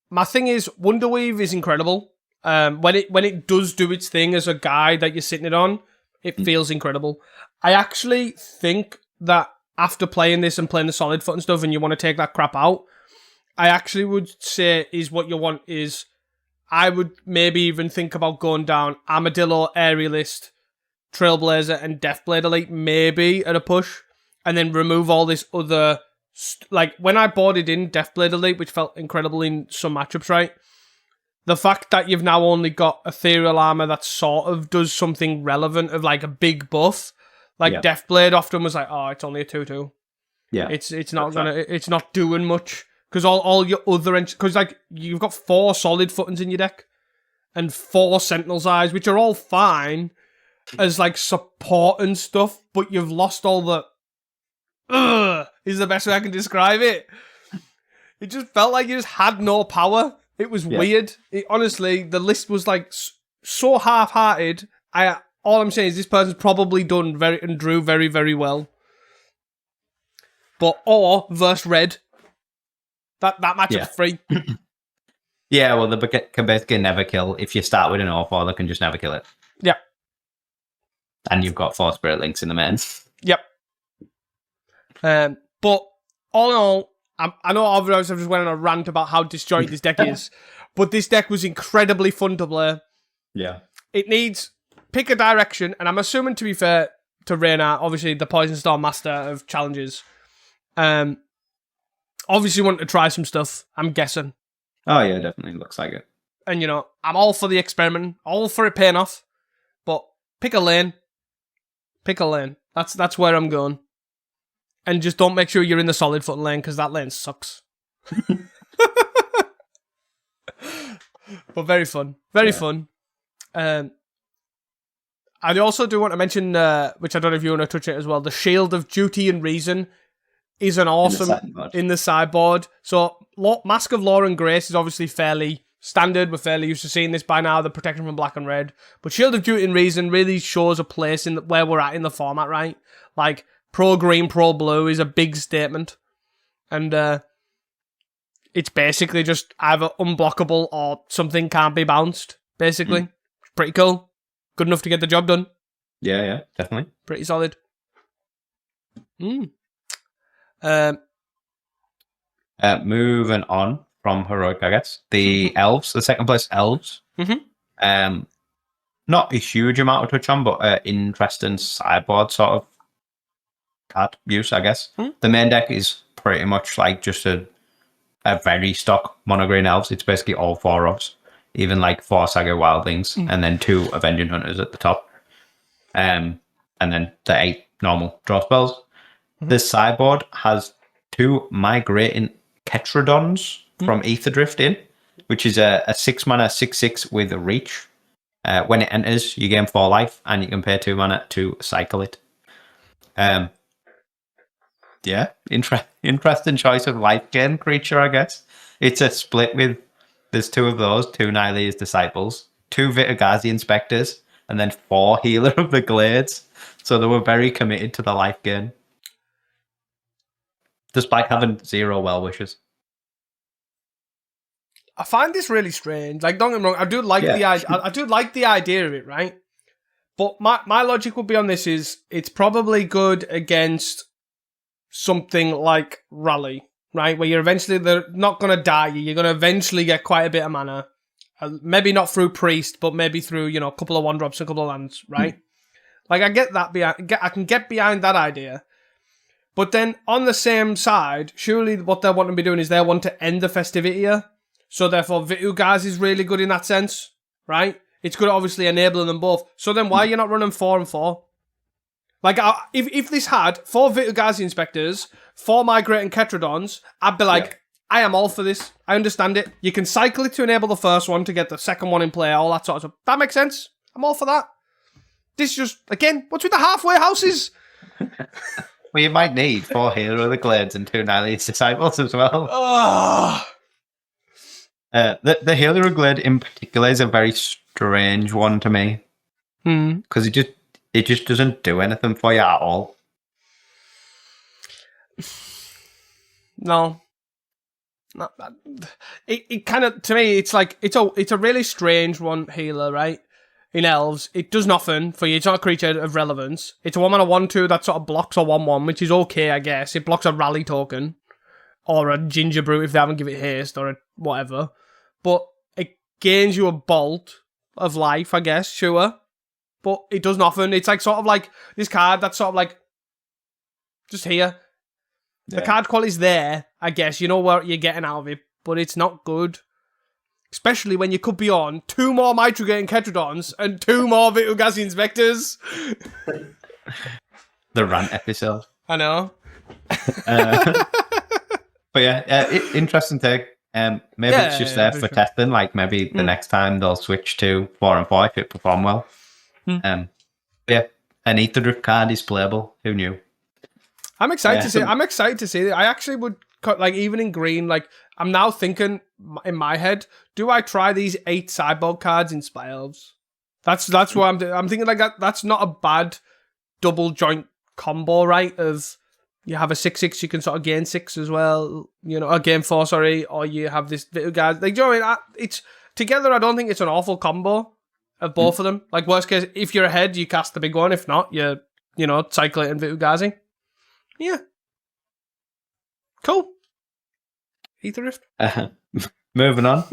my thing is, Wonderweave is incredible. When it does do its thing as a guide that you're sitting it on, it feels incredible. I actually think that after playing this and playing the solid foot and stuff, and you want to take that crap out, I actually would say is what you want is, I would maybe even think about going down Armadillo, Aerialist, Trailblazer, and Deathblade Elite, maybe at a push, and then remove all this other... like, when I boarded in Deathblade Elite, which felt incredible in some matchups, right? The fact that you've now only got Ethereal Armor that sort of does something relevant of like a big buff, like Deathblade often was like, oh, it's only a 2/2. Yeah, it's not doing much because all your other because like you've got 4 solid footings in your deck and 4 Sentinel's Eyes, which are all fine as like support and stuff, but you've lost all the. Is the best way I can describe it. It just felt like you just had no power. It was weird. Honestly, the list was like so half-hearted. All I'm saying is this person's probably done and drew very, very well. But or versus red. That matchup's free. Yeah, well, they can basically never kill. If you start with an all-4, they can just never kill it. Yep. And you've got 4 Spirit Links in the main. Yep. But all in all, I know otherwise I've just went on a rant about how disjointed this deck is, but this deck was incredibly fun to play. Yeah. It needs pick a direction, and I'm assuming, to be fair to Reinhardt, obviously the Poison Storm master of challenges, obviously want to try some stuff, I'm guessing. Oh yeah, definitely looks like it. And you know, I'm all for the experiment, all for it paying off, but pick a lane. Pick a lane. That's where I'm going. And just don't make sure you're in the solid foot lane, because that lane sucks. But very fun. Very fun. I also do want to mention, which I don't know if you want to touch it as well, the Shield of Duty and Reason is an awesome in the sideboard. So Mask of Law and Grace is obviously fairly standard. We're fairly used to seeing this by now, the protection from black and red. But Shield of Duty and Reason really shows a place in where we're at in the format, right? Like, pro-green, pro-blue is a big statement. And it's basically just either unblockable or something can't be bounced, basically. Pretty cool. Good enough to get the job done. Yeah, definitely. Pretty solid. Moving on from Heroic, I guess. The Elves, the second place Elves. Not a huge amount to touch on, but interesting sideboard sort of card use, I guess. The main deck is pretty much like just a very stock mono-green Elves. It's basically all 4 Elves. Even like 4 Saga Wildlings, and then 2 Avenging Hunters at the top. And then the 8 normal draw spells. This sideboard has 2 Migrating Ketrodons from Aether Drift in, which is a 6 mana 6/6 with a reach. When it enters, you gain 4 life, and you can pay 2 mana to cycle it. Yeah, interesting choice of life gain creature, I guess. It's a split with, there's 2 of those, 2 Nylea's Disciples, 2 Vitagazi Inspectors, and then 4 Healer of the Glades. So they were very committed to the life gain, despite having 0 well-wishers. I find this really strange. Like, don't get me wrong, I do like the idea of it, right? But my logic would be on this is, it's probably good against something like Rally, right? Where they're not going to die you. You're going to eventually get quite a bit of mana. Maybe not through Priest, but maybe through, a couple of 1-drops and a couple of lands, right? Like, I get that. I can get behind that idea. But then, on the same side, surely what they want to be doing is they want to end the festivity here. So therefore, Vitagazi is really good in that sense, right? It's good at obviously enabling them both. So then why are you not running 4 and 4? Like, if this had 4 Vitagazi Inspectors, 4 Migrating Ketrodons, I'd be like, I am all for this. I understand it. You can cycle it to enable the first one to get the second one in play, all that sort of stuff. That makes sense. I'm all for that. This just, again, what's with the halfway houses? Well, you might need 4 Healer of the Glades and 2 Nylea's Disciples as well. The Healer of Glade in particular is a very strange one to me. Because it just doesn't do anything for you at all. No. It kind of, to me, it's like, it's a really strange one, Healer, right? In Elves, it does nothing for you. It's not a creature of relevance. It's a 1-mana 1/2 that sort of blocks a 1/1, which is okay, I guess. It blocks a Rally token. Or a Ginger Brute if they haven't given it haste, or a whatever. But it gains you a bolt of life, I guess, sure. But it does nothing. It's like sort of like this card that's sort of like just here. The card quality's there, I guess. You know what you're getting out of it, but it's not good. Especially when you could be on 2 more Migrating Ketrodons and 2 more Vitagazi Inspectors. The rant episode. I know. But yeah, interesting take. Maybe it's just there for testing. Like maybe the next time they'll switch to 4 and 4 if it perform well. Yeah, an Aether Drift card is playable. Who knew? I'm excited to see. I'm excited to see it. I actually would like, even in green. Like, I'm now thinking in my head, do I try these 8 sideboard cards in Spy Elves? That's what I'm thinking. Like that. That's not a bad double joint combo, right? Of you have a 6/6, you can sort of gain 6 as well, or gain 4, sorry, or you have this little guy. Like, do you know what I mean? It's together, I don't think it's an awful combo of both of them. Like, worst case, if you're ahead, you cast the big one. If not, you cycle it in Vitugazi. Yeah. Cool. Ether Rift. Moving on.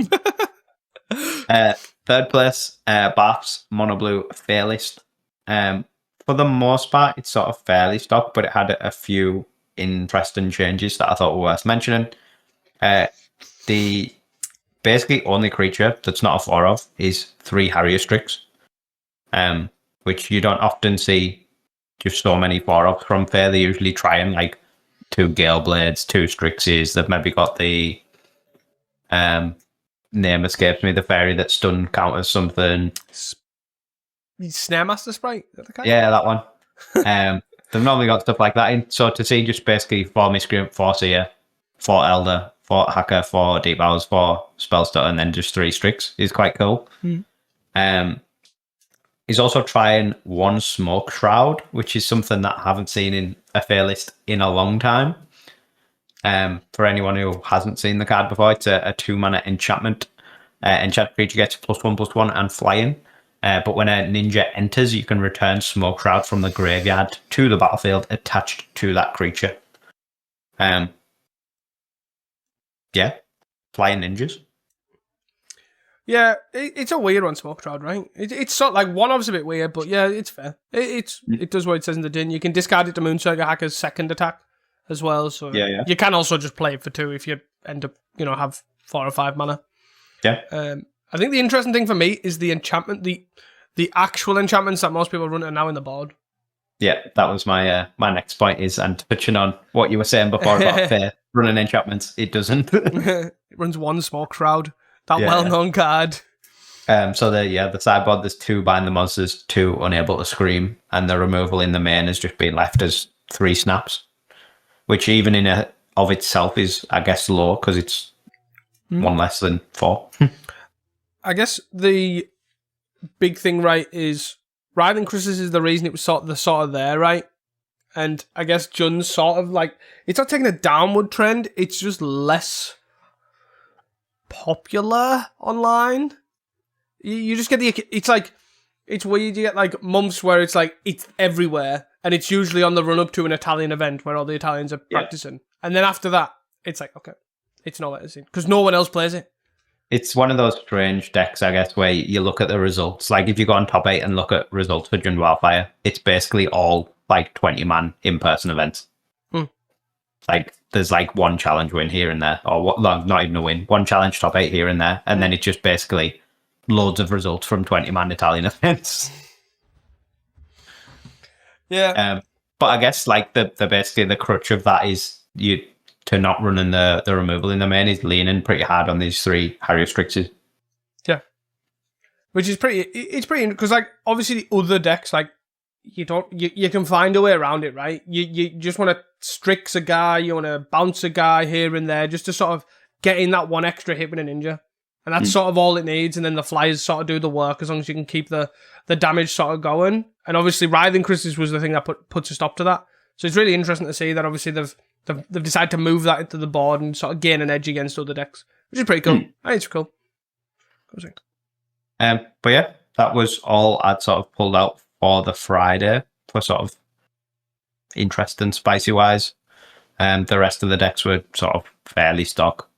Third place, Bath's Mono Blue Fairlist. For the most part, it's sort of fairly stock, but it had a few interesting changes that I thought were worth mentioning. The basically only creature that's not a 4 of is 3 Harrier Strix, which you don't often see just so many 4 of from Fair. They usually try and like 2 Gale Blades, 2 Strixes. They've maybe got the name escapes me, the fairy that stun counters something. Snare Master Sprite? Is that the kind? Yeah, that one. They've normally got stuff like that in. So to see just basically 4 Miscreant, 4 Seer, 4 Elder, 4 Hacker, 4 Deep Hours, 4 Spellstutter, and then just 3 Strix is quite cool. He's also trying 1 Smoke Shroud, which is something that I haven't seen in a Fair list in a long time. For anyone who hasn't seen the card before, it's a 2-mana enchantment. Enchanted creature gets +1/+1 and flying. But when a ninja enters, you can return Smoke Shroud from the graveyard to the battlefield attached to that creature. Yeah, flying ninjas. Yeah, it's a weird one, Smoke Shroud, right? It's sort of like one of's a bit weird, but yeah, it's fair. It does what it says in the din. You can discard it to Moonswagger Hacker's second attack as well. So yeah. You can also just play it for 2 if you end up, have 4 or 5 mana. Yeah. I think the interesting thing for me is the enchantment, the actual enchantments that most people run are now in the board. Yeah, that was my my next point is, and touching on what you were saying before about Fair running enchantments, it doesn't. It runs 1 Smoke Shroud, that well-known card. So the sideboard, there's 2 Bind the Monsters, 2 Unable to Scream, and the removal in the main has just been left as 3 snaps, which even in of itself is, I guess, low because it's 1 less than 4. I guess the big thing, right, is Writhing Crystals is the reason it was sort of there, right? And I guess Jun's sort of like, it's not taking a downward trend, it's just less popular online. You just get it's weird, you get like months where it's like, it's everywhere, and it's usually on the run-up to an Italian event where all the Italians are practicing. And then after that, it's like, okay, it's nowhere to see, because no one else plays it. It's one of those strange decks, I guess, where you look at the results. Like, if you go on top 8 and look at results for Jund Wildfire, it's basically all, like, 20-man in-person events. Like, there's, like, 1 challenge win here and there. Or, not even a win. 1 challenge top 8 here and there. And then it's just basically loads of results from 20-man Italian events. Yeah. But I guess, like, the basically the crutch of that is to not running the removal in the main is leaning pretty hard on these 3 Harrier Strixes. Yeah. Which is it's pretty, because like, obviously the other decks, like, you can find a way around it, right? You just want to Strix a guy, you want to bounce a guy here and there, just to sort of get in that 1 extra hit with a ninja. And that's sort of all it needs, and then the flyers sort of do the work, as long as you can keep the damage sort of going. And obviously Writhing Crystals was the thing that puts a stop to that. So it's really interesting to see that obviously they've decided to move that into the board and sort of gain an edge against other decks, which is pretty cool. I think it's cool. But yeah, that was all I'd sort of pulled out for the Friday for sort of interesting spicy wise. The rest of the decks were sort of fairly stock.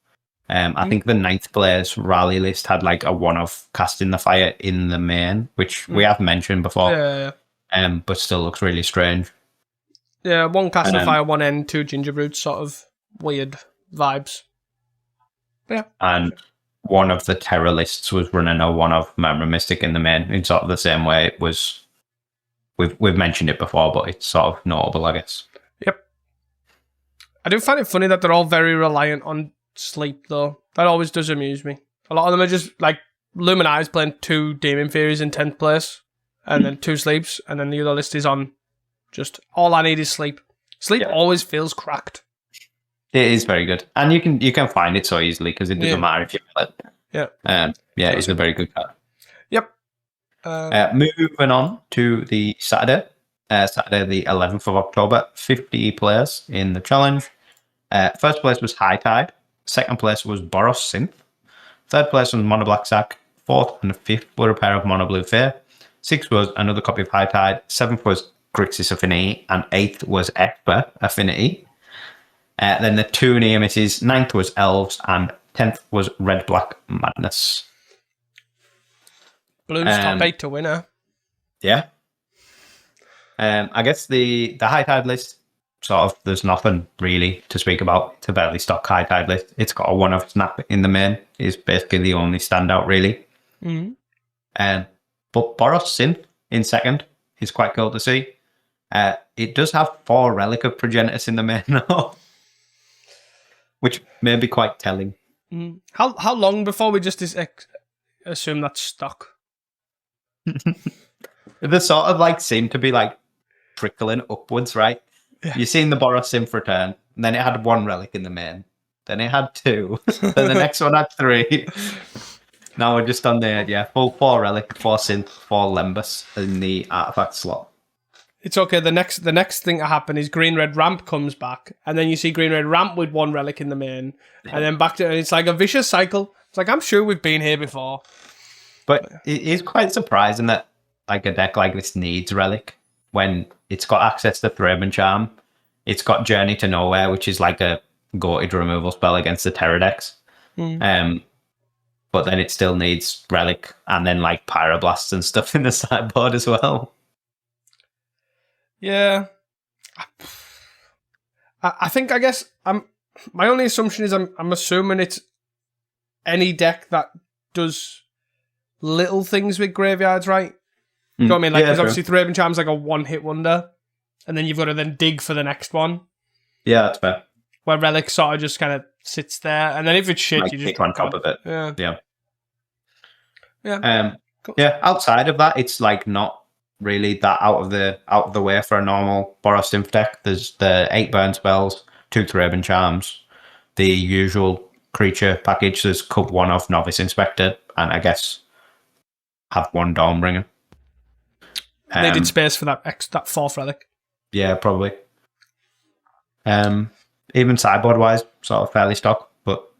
I think the 9th player's rally list had like a 1 of Casting the Fire in the main, which we have mentioned before. Yeah. But still looks really strange. Yeah, 1 Casting the Fire, 1 End, 2 Gingerbread, sort of weird vibes. But yeah. And one of the terror lists was running a 1 of Memory Mystic in the main in sort of the same way it was. We've mentioned it before, but it's sort of notable, I guess. Yep. I do find it funny that they're all very reliant on sleep, though. That always does amuse me. A lot of them are just like Luminai's playing 2 Demon Furies in 10th place, and then 2 sleeps, and then the other list is on just all I need is sleep. Sleep always feels cracked. It is very good, and you can find it so easily because it doesn't matter if you play it. Yeah. It's a very good card. Yep. Moving on to the Saturday, Saturday the 11th of October. 50 players in the challenge. First place was High Tide. Second place was Boros Synth. Third place was Mono Black Sack. Fourth and fifth were a pair of Mono Blue Fair. Sixth was another copy of High Tide. Seventh was Grixis Affinity. And eighth was Esper Affinity. Then the two near misses. Ninth was Elves. And 10th was Red Black Madness. Blues top 8 to winner. Yeah. I guess the High Tide list, sort of, there's nothing really to speak about. It's a fairly stock High Tide list. It's got a one-off snap in the main. Is basically the only standout, really. Mm-hmm. But Boros Synth in second is quite cool to see. It does have 4 Relic of Progenitus in the main now, which may be quite telling. Mm. How long before we just assume that's stock? They sort of like seem to be like trickling upwards, right? Yeah. You've seen the Boros Synth return, and then it had 1 relic in the main. Then it had 2. Then the next one had 3. Now we're just on the full 4 relic, 4 synth, 4 lembus in the artifact slot. It's okay. The next thing to happen is Green Red Ramp comes back, and then you see Green Red Ramp with 1 relic in the main, and then back to, and it's like a vicious cycle. It's like, I'm sure we've been here before. But it is quite surprising that like a deck like this needs relic when it's got access to Thraben Charm. It's got Journey to Nowhere, which is like a goated removal spell against the Terror decks. But then it still needs relic and then like Pyroblasts and stuff in the sideboard as well. Yeah. I guess my only assumption is I'm assuming it's any deck that does little things with graveyards, right? You know what I mean? Like, because obviously Thraben Charm's like a one-hit wonder, and then you've got to then dig for the next one. Yeah, that's fair. Where Relic sort of just kind of sits there, and then if it's shit, like you just on top of it. Yeah. Cool. Yeah. Outside of that, it's like not really that out of the way for a normal Boros Synth deck. There's the 8 burn spells, 2 Thraben Charms, the usual creature package. There's Cup 1 of Novice Inspector, and I guess have 1 Dawnbringer. They did space for that 4th relic. Yeah, probably. Even sideboard wise, sort of fairly stock, but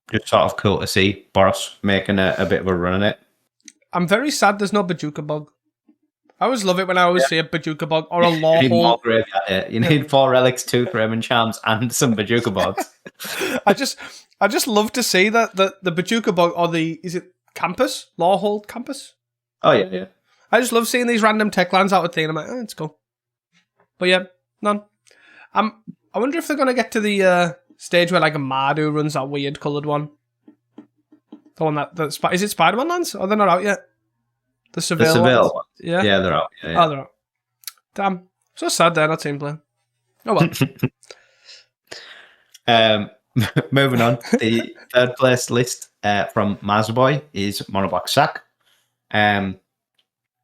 just sort of cool to see Boros making a bit of a run at it. I'm very sad there's no Bajuka Bug. I always love it when I always see a Bajuka Bug or a Lawhole. You need 4 relics, 2 Thraben Charms, and some Bajuka Bugs. I just love to see that the Bajuka Bug or is it Campus? Lawhole Campus? Oh yeah. I just love seeing these random tech lands out of thing. I'm like, it's cool. But yeah, none. I wonder if they're going to get to the stage where like a Mardu runs that weird coloured one. The one is it Spider-Man lands? Or they're not out yet? The Spezl ones? Yeah? Yeah, they're out. Yeah. Oh, they're out. Damn. So sad they're not team playing. Oh well. Moving on. The third place list from Mazboy is Mono Black Sack.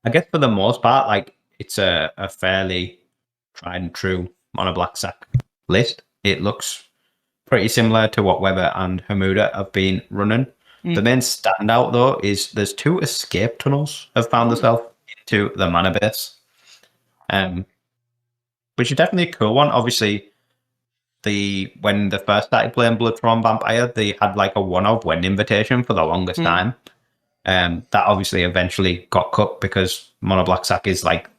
I guess for the most part, like, it's a fairly tried and true Mono Black Sack list. It looks pretty similar to what Weber and Hamuda have been running. The main standout, though, is there's 2 escape tunnels have found themselves into the mana base, which is definitely a cool one. Obviously, when they first started playing Bloodthorn Vampire, they had like a one-of-one invitation for the longest time. That obviously eventually got cut because Mono Black Sack is like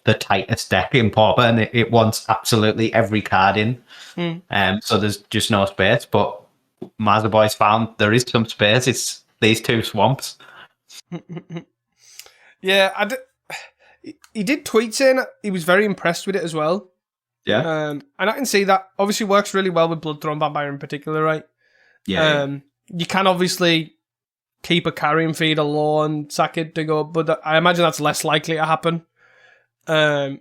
the tightest deck in Pauper, and it wants absolutely every card in. So there's just no space. But Mazerboy's found there is some space. It's these 2 swamps. Yeah, he did tweet saying he was very impressed with it as well. Yeah. And I can see that obviously works really well with Bloodthorn Vampire in particular, right? Yeah. You can obviously keep a carrying feeder low and sack it to go, but I imagine that's less likely to happen. But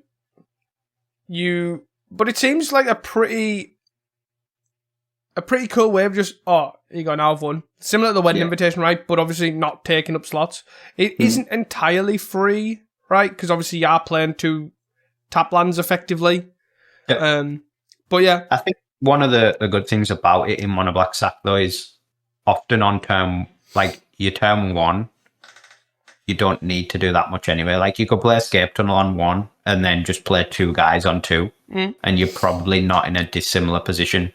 it seems like a pretty cool way of just, you go, now I've won. Similar to the wedding invitation, right? But obviously not taking up slots. It isn't entirely free, right? Because obviously you are playing 2 tap lands effectively. Yeah. But yeah. I think one of the good things about it in Mono Black Sack, though, is often on turn, like your turn 1, you don't need to do that much anyway. Like, you could play Escape Tunnel on 1 and then just play 2 guys on 2, and you're probably not in a dissimilar position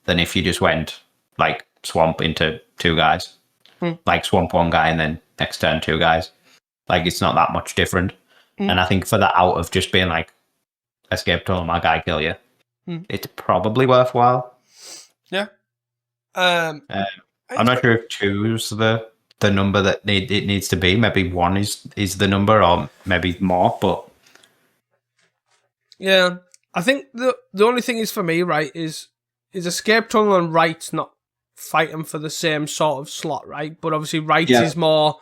than if you just went, like, Swamp into 2 guys. Like, Swamp 1 guy and then next turn 2 guys. Like, it's not that much different. And I think for the out of just being like, Escape Tunnel, my guy kill you, it's probably worthwhile. Yeah. I'm not sure if 2's the number that it needs to be. Maybe 1 is the number, or maybe more. But yeah, I think the only thing is for me, right, is Escape Tunnel and Right's not fighting for the same sort of slot, right? But obviously Right's is more.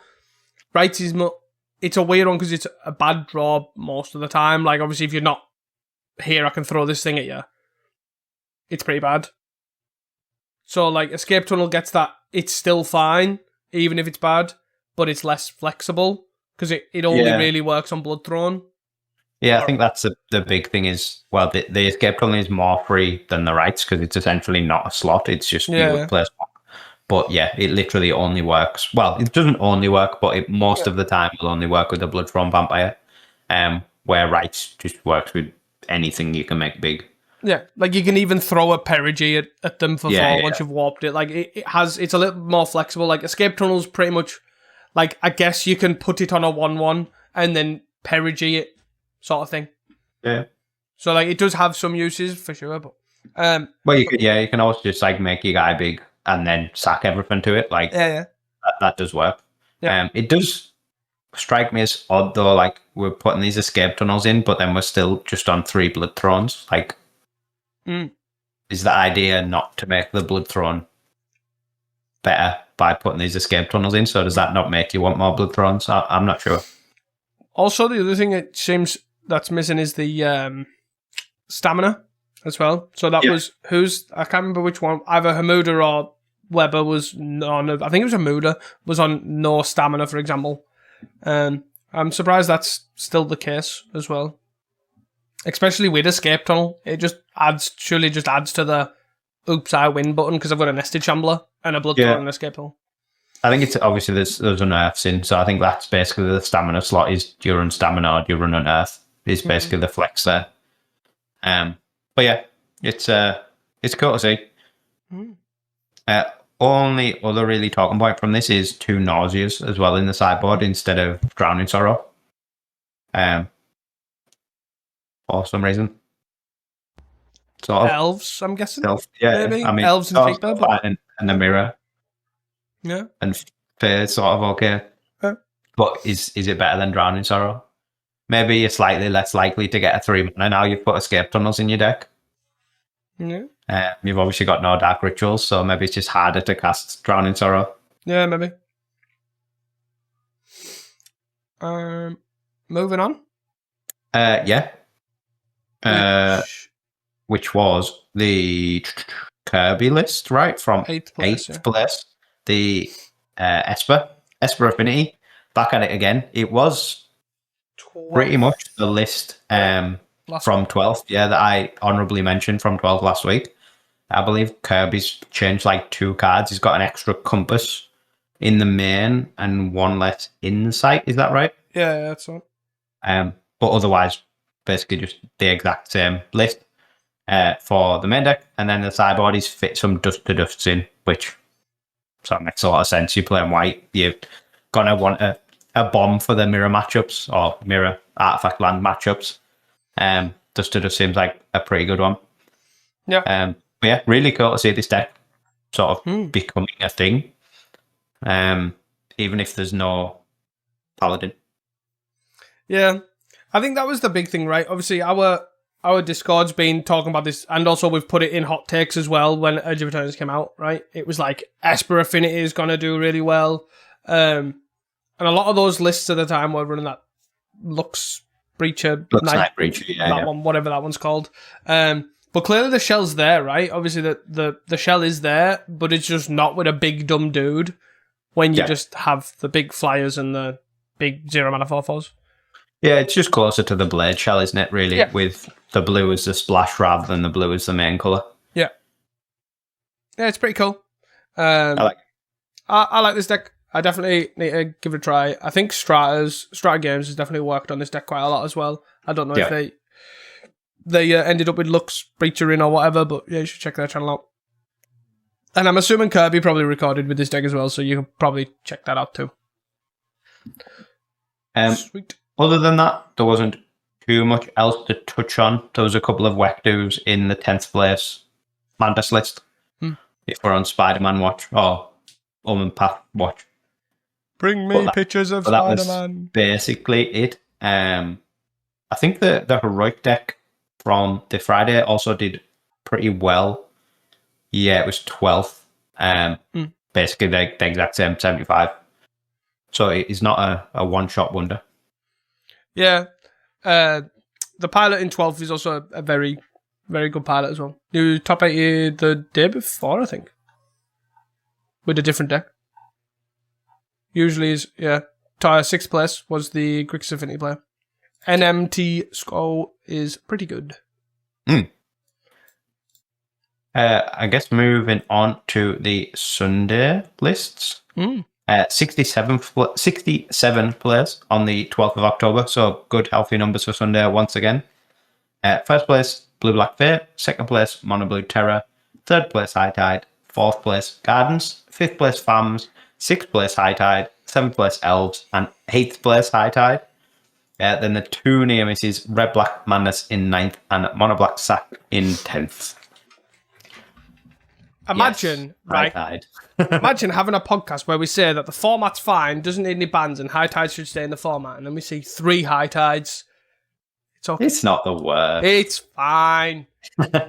It's a weird one because it's a bad draw most of the time. Like, obviously, if you're not here, I can throw this thing at you. It's pretty bad. So, like, Escape Tunnel gets that it's still fine, even if it's bad, but it's less flexible because it only really works on Blood Throne. Yeah, I think that's the big thing is, well, the Escape Tunnel is more free than the Rights because it's essentially not a slot. It's just you would play a slot. But yeah, it literally only works. Well, it doesn't only work, but most of the time will only work with a Blood Throne Vampire, where Rights just works with anything you can make big. Yeah, like you can even throw a Perigee at them for 4 once you've warped it. Like it's a little more flexible. Like Escape Tunnel's pretty much, like, I guess you can put it on a 1/1 and then Perigee it, sort of thing. Yeah. So like it does have some uses for sure, but well, you can also just like make your guy big and then sack everything to it. Like that does work. Yeah. It does strike me as odd though. Like, we're putting these Escape Tunnels in, but then we're still just on 3 Blood Thrones. Like. Is the idea not to make the Blood Throne better by putting these Escape Tunnels in? So does that not make you want more Blood Thrones? I'm not sure. Also, the other thing it seems that's missing is the stamina as well. So that was I can't remember which one. Either Hamuda or Weber was on. I think it was Hamuda was on no stamina, for example. I'm surprised that's still the case as well. Especially with Escape Tunnel, it just adds to the oops, I win button because I've got a Nested Shambler and a Blood Throne and Escape Tunnel. I think it's obviously there's unearths in, so I think that's basically the stamina slot is do you run stamina or do you run unearth is basically the flex there. But yeah, it's cool to see. Only other really talking point from this is 2 Nauseas as well in the sideboard instead of Drowning Sorrow. For some reason. Sort of. Elves, I'm guessing. Maybe? I mean, Elves and Faker, but... and the Mirror. Yeah. And Fair sort of okay. Yeah. But is it better than Drowning Sorrow? Maybe you're slightly less likely to get a 3-mana now you've put Escape Tunnels in your deck. Yeah. You've obviously got no Dark Rituals, so maybe it's just harder to cast Drowning Sorrow. Yeah, maybe. Moving on. Yeah. Which was the Kirby list, right? From 8th place. The Esper Affinity. Back at it again. It was pretty much the list from 12th, that I honorably mentioned from 12th last week. I believe Kirby's changed like 2 cards. He's got an extra compass in the main and 1 less insight. Is that right? Yeah, that's right. But otherwise, basically just the exact same list for the main deck, and then the sideboard is fit some Dust to Dusts in, which sort of makes a lot of sense. You're playing white, you're gonna want a bomb for the mirror matchups or mirror artifact land matchups. Dust to Dust seems like a pretty good one. Yeah. But yeah, really cool to see this deck sort of becoming a thing. Even if there's no Paladin. Yeah. I think that was the big thing, right? Obviously, our Discord's been talking about this, and also we've put it in hot takes as well when Edge of Eternity came out, right? It was like, Esper Affinity is going to do really well. And a lot of those lists at the time were running that Lux Breacher. Night Breacher, one, whatever that one's called. But clearly the shell's there, right? Obviously the shell is there, but it's just not with a big dumb dude when you just have the big flyers and the big 0-mana 4/4s. Yeah, it's just closer to the Blade Shell, isn't it, really? Yeah. With the blue as the splash rather than the blue as the main colour. Yeah. Yeah, it's pretty cool. I like this deck. I definitely need to give it a try. I think Strata Games has definitely worked on this deck quite a lot as well. I don't know if they ended up with Lux Breacher or whatever, but yeah, you should check their channel out. And I'm assuming Kirby probably recorded with this deck as well, so you can probably check that out too. Sweet. Other than that, there wasn't too much else to touch on. There was a couple of Wektus in the 10th place Mantis list. If we're on Spider-Man watch or Omen Path watch. Bring me pictures of Spider-Man. Basically it. I think the Heroic deck from the Friday also did pretty well. Yeah, it was 12th. Basically the exact same 75. So it is not a one-shot wonder. Yeah. The pilot in 12th is also a very, very good pilot as well. You top 80 the day before, I think. With a different deck. Usually is, 6th place was the Grixis Affinity player. NMT score is pretty good. I guess moving on to the Sunday lists. 67 players on the 12th of October, so good healthy numbers for Sunday once again. First place, Blue Black Fair. Second place, Mono Blue Terror. Third place, High Tide. Fourth place, Gardens. Fifth place, Farms. Sixth place, High Tide. Seventh place, Elves. And eighth place, High Tide. Then the two near misses, Red Black Madness in 9th and Mono Black Sack in 10th. Imagine, right? Imagine having a podcast where we say that the format's fine, doesn't need any bans, and High Tide should stay in the format, and then we see 3 High Tides. It's okay. It's not the worst. It's fine.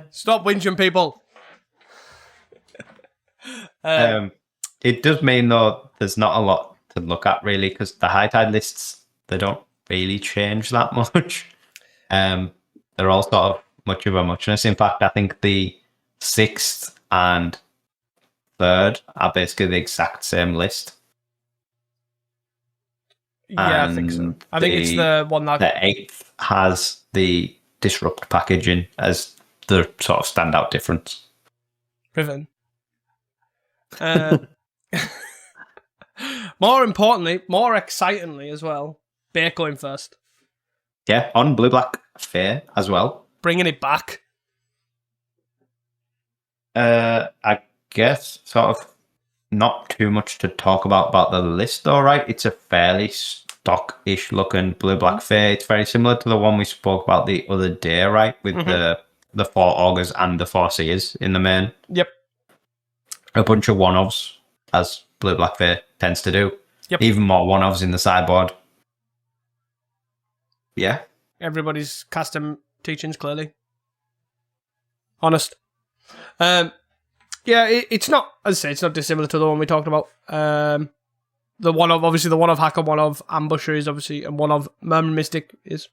Stop whinging, people. It does mean, though, there's not a lot to look at, really, because the High Tide lists, they don't really change that much. They're all sort of much of a muchness. In fact, I think the 6th and 3rd are basically the exact same list. Yeah, I think so. I think it's the one that... The 8th has the Disrupt packaging as the sort of standout difference. Riven. More importantly, more excitingly as well, Bake going first. Yeah, on Blue Black Fair as well. Bringing it back. I guess sort of not too much to talk about the list, though, right? It's a fairly stock-ish looking Blue Black Fair. It's very similar to the one we spoke about the other day, right? With the 4 Augurs and the 4 Seers in the main. Yep. A bunch of one-offs, as Blue Black Fair tends to do. Yep. Even more one-offs in the sideboard. Yeah. Everybody's custom teachings, clearly. Honest. It's not, as I say, it's not dissimilar to the one we talked about. The one of Hacker, one of Ambusher is obviously, and one of Murmur Mystic is,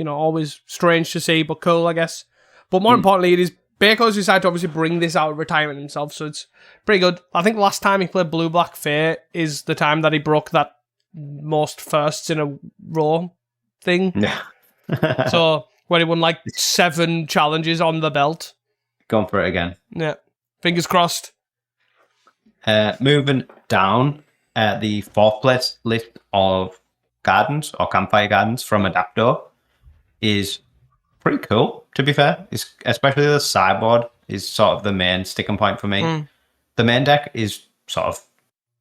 always strange to see, but cool, I guess. But more importantly, it is Baker's decided to obviously bring this out of retirement himself, so it's pretty good. I think last time he played Blue Black Fair is the time that he broke that most firsts in a row thing. Yeah. So, when he won 7 challenges on the belt. Going for it again. Yeah. Fingers crossed. Moving down, the 4th place list of gardens or campfire gardens from Adapto is pretty cool, to be fair. It's, especially the sideboard is sort of the main sticking point for me. The main deck is sort of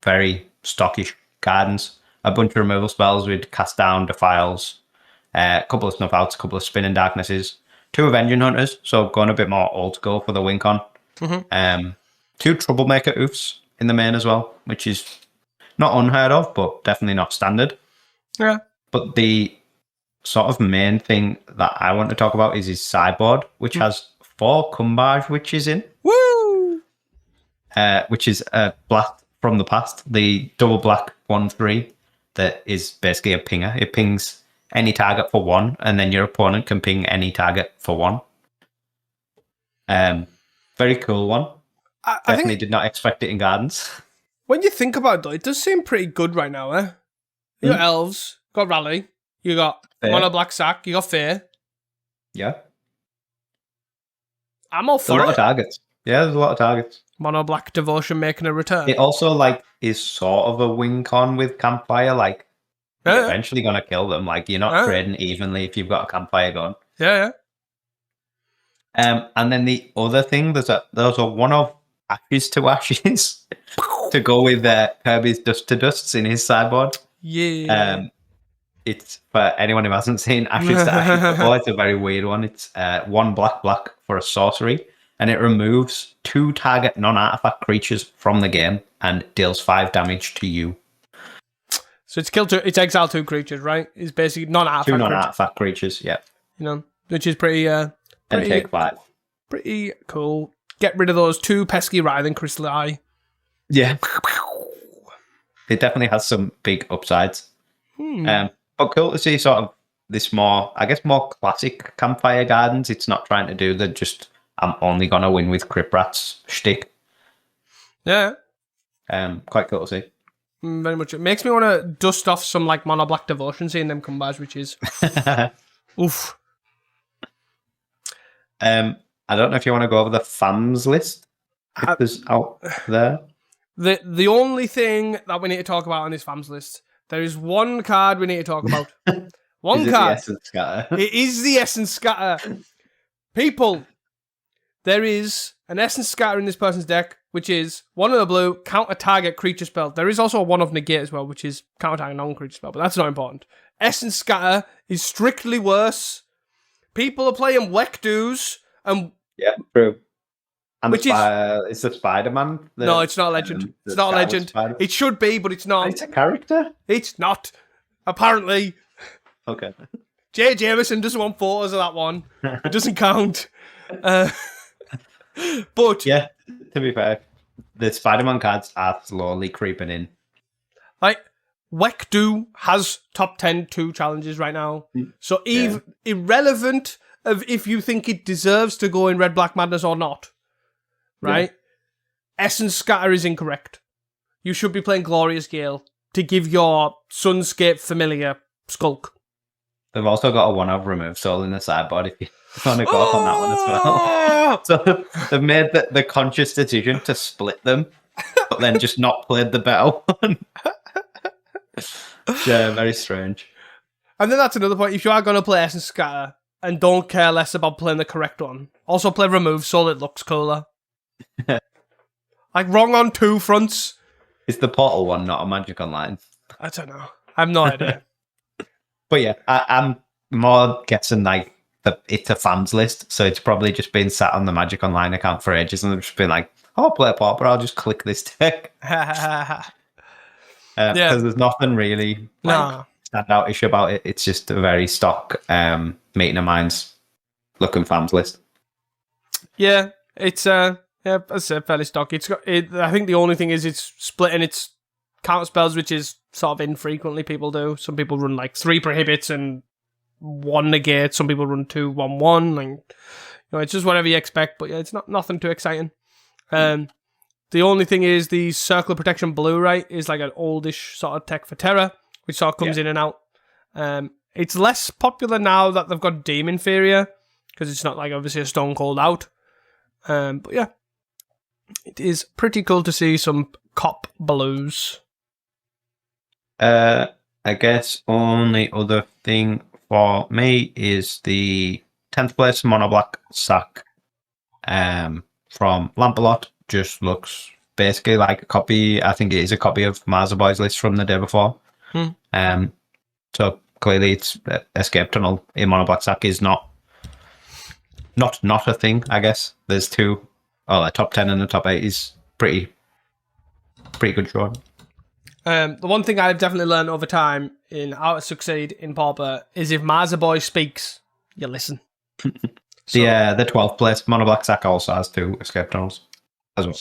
very stockish gardens. A bunch of removal spells with Cast Down, Defiles, a couple of Snuff Outs, a couple of Spinning Darknesses, 2 Avenging Hunters, so going a bit more old school for the Wincon. 2 Troublemaker Oofs in the main as well, which is not unheard of, but definitely not standard. Yeah. But the sort of main thing that I want to talk about is his sideboard, which has 4 Kumbaj Witches in. Woo! Which is a blast from the past, the double black 1/3 that is basically a pinger. It pings any target for 1, and then your opponent can ping any target for 1. Very cool one. I definitely did not expect it in Gardens. When you think about it, though, it does seem pretty good right now, eh? You got Elves, got Rally, you got Mono Black Sack, you got Fair. Yeah. I'm all for it. A lot of targets. Yeah, there's a lot of targets. Mono Black Devotion making a return. It also like is sort of a win con with Campfire. Like you're eventually gonna kill them. Like you're not trading evenly if you've got a Campfire gun. Yeah. And then the other thing, there's a one of Ashes to Ashes to go with Kirby's Dust to Dusts in his sideboard. Yeah. It's for anyone who hasn't seen Ashes to Ashes before, it's a very weird one. It's 1 black for a sorcery, and it removes 2 target non-artifact creatures from the game and deals 5 damage to you. So it's exile 2 creatures, right? It's basically non-artifact 2 non-artifact creatures, yeah. You know, which is pretty and take 5. Pretty cool. Get rid of those 2 pesky Writhing Crystalli. Yeah. It definitely has some big upsides. But cool to see sort of this more classic Campfire Gardens. It's not trying to do the just, I'm only going to win with Crypt Rats shtick. Yeah. Quite cool to see. Very much. It makes me want to dust off some like Mono Black Devotion seeing them combos, which is oof. I don't know if you want to go over the FAMs list. If there's out there. The only thing that we need to talk about on this FAMs list, there is one card we need to talk about. One card. The Essence Scatter? It is the Essence Scatter. People, there is an Essence Scatter in this person's deck, which is 1 of the blue, counter target creature spell. There is also a 1 of Negate as well, which is counter target non-creature spell, but that's not important. Essence Scatter is strictly worse. People are playing Wekdus and yeah, true. And which it's the Spider-Man. No, it's not a legend. It's not a legend. It should be, but it's not. It's a character? It's not. Apparently. Okay. J. Jameson doesn't want photos of that one. It doesn't count. But yeah, to be fair, the Spider-Man cards are slowly creeping in. Like, Wekdu has top 10 2 challenges right now. So irrelevant of if you think it deserves to go in Red Black Madness or not, right? Yeah. Essence Scatter is incorrect. You should be playing Glorious Gale to give your Sunscape familiar Skulk. They've also got a 1 of Remove Soul in the sideboard if you want to go off on that one as well. So they've made the conscious decision to split them, but then just not played the better one. Yeah, very strange. And then that's another point. If you are going to play Essence Scatter and don't care less about playing the correct one, also play Remove Soul, it looks cooler. Like, wrong on 2 fronts. Is the Portal one not a Magic Online? I don't know. I have no idea. But yeah, I'm more guessing like it's a fans list, so it's probably just been sat on the Magic Online account for ages, and they've just been like, "Oh, I'll play a Pauper, but I'll just click this deck." Because there's nothing really standout-ish about it. It's just a very stock Meeting of Minds looking fans list. Yeah, it's as I said, fairly stock. I think the only thing is it's splitting its counter spells, which is sort of infrequently people do. Some people run like 3 prohibits and 1 negate. Some people run 2 1/1. Like, it's just whatever you expect. But yeah, it's nothing too exciting. The only thing is the Circle of Protection Blue, right, is like an oldish sort of tech for Terra, which sort of comes in and out. It's less popular now that they've got Demon Inferior, because it's not like obviously a Stone Cold out. But yeah, it is pretty cool to see some cop blues. I guess only other thing for me is the 10th place Mono Black Sack from Lampalot. Just looks basically like a copy. I think it is a copy of Marza Boy's list from the day before. So clearly it's Escape Tunnel in Mono Black Sack is not a thing, I guess. There's 2. Oh, the top 10 and the top 8 is pretty good showing. The one thing I've definitely learned over time in how to succeed in Pauper is if Marza Boy speaks, you listen. The 12th place Mono Black Sack also has 2 Escape Tunnels as well.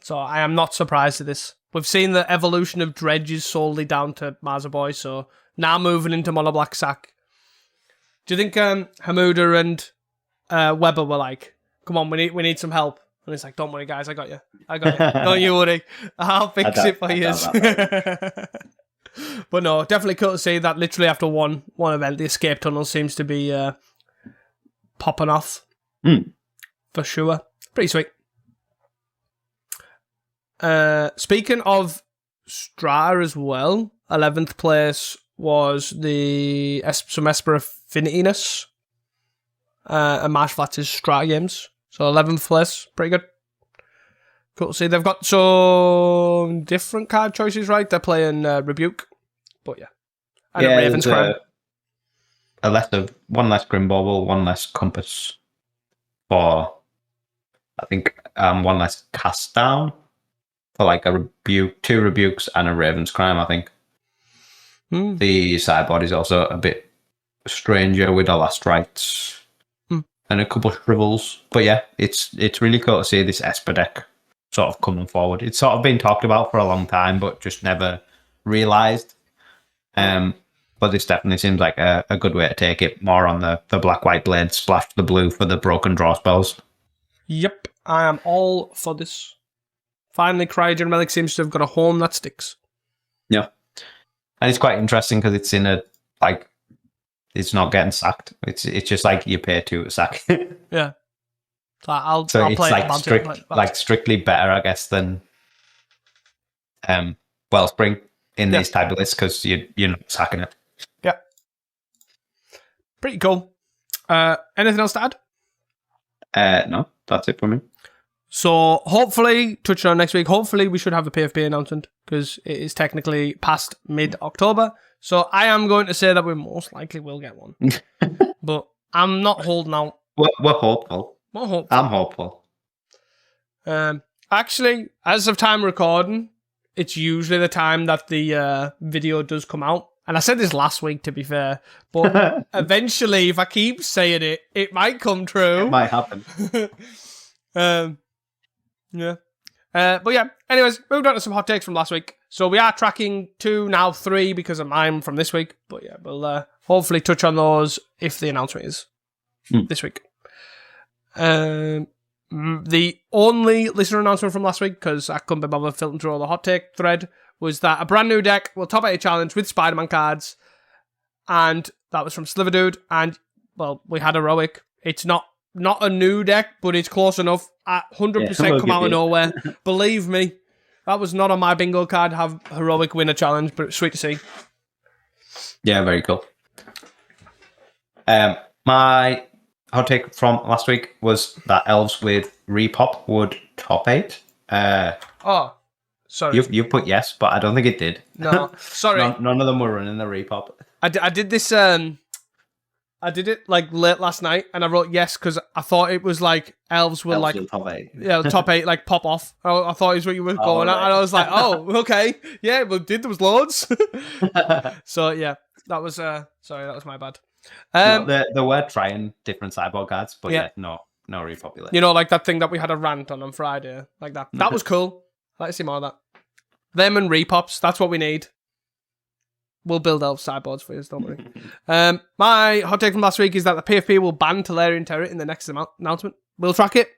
So I am not surprised at this. We've seen the evolution of dredges solely down to Marza Boy, so now moving into Mono Black Sack. Do you think Hamuda and Weber were like, come on, we need some help? And it's like, don't worry, guys, I got you. Don't you worry. I'll fix it for you. But no, definitely cool to see that literally after one event, the Escape Tunnel seems to be popping off. For sure. Pretty sweet. Speaking of Strata as well, 11th place was some Esper Affinitiness. And Marsh Flats' Strata games. So 11th place, pretty good. Cool to see. They've got some different card choices, right? They're playing Rebuke. But yeah. And a Raven's Crown. One less Grim Bauble, one less Compass for, I think, one less Cast Down for like a Rebuke, 2 Rebukes and a Raven's Crime, I think. The sideboard is also a bit stranger with the Last Rites and a couple of Shrivels. But yeah, it's really cool to see this Esper deck sort of coming forward. It's sort of been talked about for a long time, but just never realised. But this definitely seems like a good way to take it. More on the black-white blade, splash the blue for the broken draw spells. Yep, I am all for this. Finally, Cryogen Relic seems to have got a home that sticks. Yeah. And it's quite interesting because it's in it's not getting sacked. It's just like you pay 2 to sack. Yeah. I'll it's play like strictly better, I guess, than Wellspring in these type of lists because you're not sacking it. Yeah. Pretty cool. Anything else to add? No, that's it for me. So hopefully, touching on next week, hopefully we should have a PFP announcement because it is technically past mid-October. So I am going to say that we most likely will get one. But I'm not holding out. We're hopeful. I'm hopeful. Actually, as of time recording, it's usually the time that the video does come out. And I said this last week, to be fair. But eventually, if I keep saying it, it might come true. It might happen. Yeah. But yeah, anyways, moved on to some hot takes from last week. So we are tracking 2, now 3, because of mine from this week. But yeah, we'll hopefully touch on those if the announcement is this week. The only listener announcement from last week, because I couldn't be bothered filtering through all the hot take thread, was that a brand new deck will top 8 challenge with Spider-Man cards. And that was from Sliverdude. And, well, we had Heroic. It's not a new deck, but it's close enough. 100% come out of nowhere. Believe me, that was not on my bingo card, have Heroic win a challenge, but it's sweet to see. Yeah, very cool. My hot take from last week was that Elves with Repop would top 8. Oh, sorry. You put yes, but I don't think it did. No, sorry. None of them were running the Repop. I did this... I did it like late last night, and I wrote yes because I thought it was like Elves will like top 8. Yeah, top 8 like pop off. I thought is what you were going at, and I was like, oh, okay, yeah, well, there was loads. So yeah, that was sorry, that was my bad. They were trying different sideboard cards, but no repopulate. You know, like that thing that we had a rant on Friday, like that. That was cool. I'd like to see more of that. Them and repops, that's what we need. We'll build elf sideboards for you, don't worry. My hot take from last week is that the PFP will ban Tolarian Terror in the next announcement. We'll track it.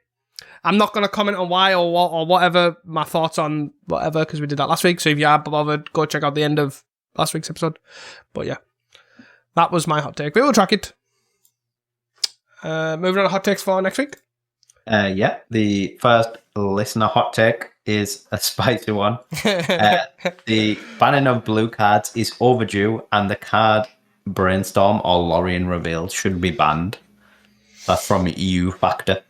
I'm not going to comment on why or what or whatever, my thoughts on whatever, because we did that last week. So if you are bothered, go check out the end of last week's episode. But yeah, that was my hot take. We will track it. Moving on to hot takes for next week. Yeah, the first listener hot take is a spicy one. The banning of blue cards is overdue, and the card Brainstorm or Lorien Reveal should be banned. That's from EU Factor.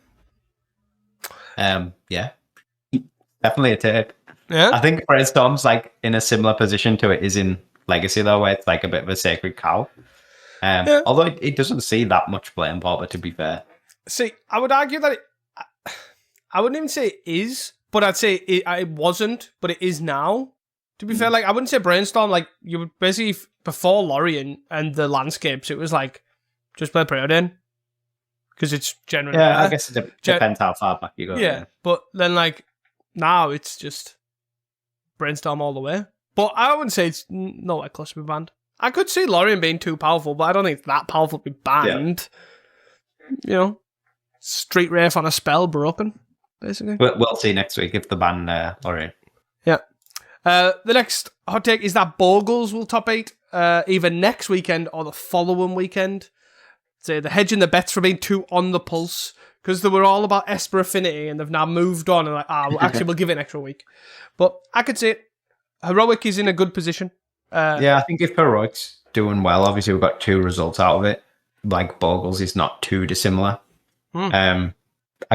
Yeah, definitely a take. Yeah, I think Brainstorm's like in a similar position to it is in Legacy though, where it's like a bit of a sacred cow. Although it doesn't see that much play in Pauper, to be fair. See, I would argue that I wouldn't even say it is, but I'd say it wasn't, but it is now. To be fair, like I wouldn't say Brainstorm. Like you would basically before Lorien and the landscapes, it was like just play Preordain because it's generally better. I guess it depends how far back you go. Yeah, but then like now it's just Brainstorm all the way. But I wouldn't say it's nowhere close to be banned. I could see Lorien being too powerful, but I don't think it's that powerful to be banned. Yeah. You know, Street Wraith on a spell broken, basically. We'll see next week if the ban Lorien. Yeah. The next hot take is that Bogles will top 8 either next weekend or the following weekend. So the hedge and the bets for being too on the pulse because they were all about Esper Affinity, and they've now moved on and like, we'll give it an extra week. But I could say it. Heroic is in a good position. I think if Heroic's doing well, obviously we've got 2 results out of it. Like Bogles is not too dissimilar. I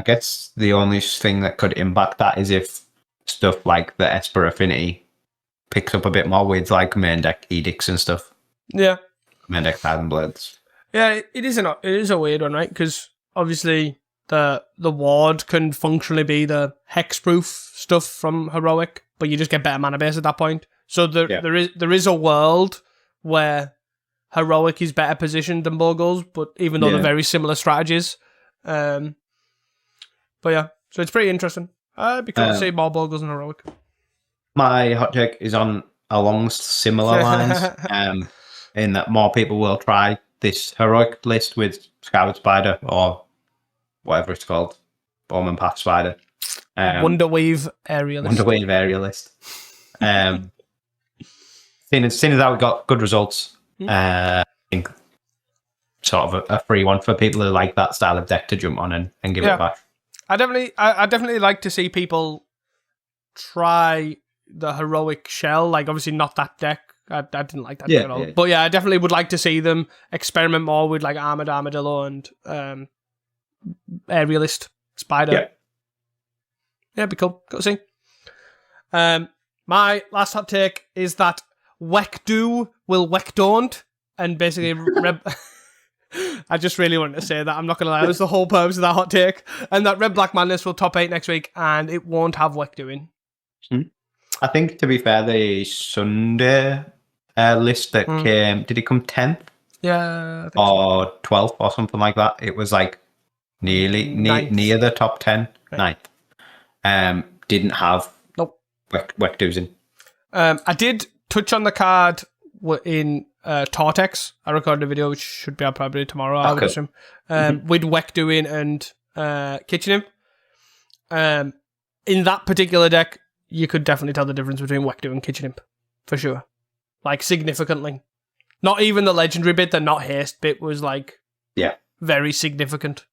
guess the only thing that could impact that is if stuff like the Esper Affinity picks up a bit more with like main deck edicts and stuff. Yeah. Main deck Thousand Blades. Yeah, it is a weird one, right? Because obviously the ward can functionally be the hexproof stuff from Heroic, but you just get better mana base at that point. So there is a world where Heroic is better positioned than Bogles, but even though they're very similar strategies. But yeah, so it's pretty interesting. It'd be cool to see more Bogles and Heroic. My hot take is along similar lines, in that more people will try this Heroic list with Scoured Spider or whatever it's called, Bowman Path Spider. Wonderweave Aerialist. Wonderweave Aerialist. Seeing as that we got good results, I think sort of a free one for people who like that style of deck to jump on and give it back. I definitely like to see people try the Heroic Shell. Like, obviously not that deck. I didn't like that deck at all. But yeah, I definitely would like to see them experiment more with like Armored Armadillo and Aerialist Spider. Yeah, it'd be cool. Go see. My last hot take is that Wekdu will Wekdaunt, and basically I just really wanted to say that. I'm not going to lie. That was the whole purpose of that hot take. And that Red Black Madness will top 8 next week, and it won't have Wekdu in. I think, to be fair, the Sunday list that came, did it come 10th? Yeah. I think or 12th or something like that? It was like nearly near the top 10. Right. 9th. Didn't have Wekdu's in. I did touch on the card in Tortex. I recorded a video which should be out probably tomorrow, I would assume. With Wekdu in and Kitchen Imp. In that particular deck, you could definitely tell the difference between Wekdu and Kitchen Imp, for sure. Like, significantly. Not even the legendary bit, the not haste bit was like very significant.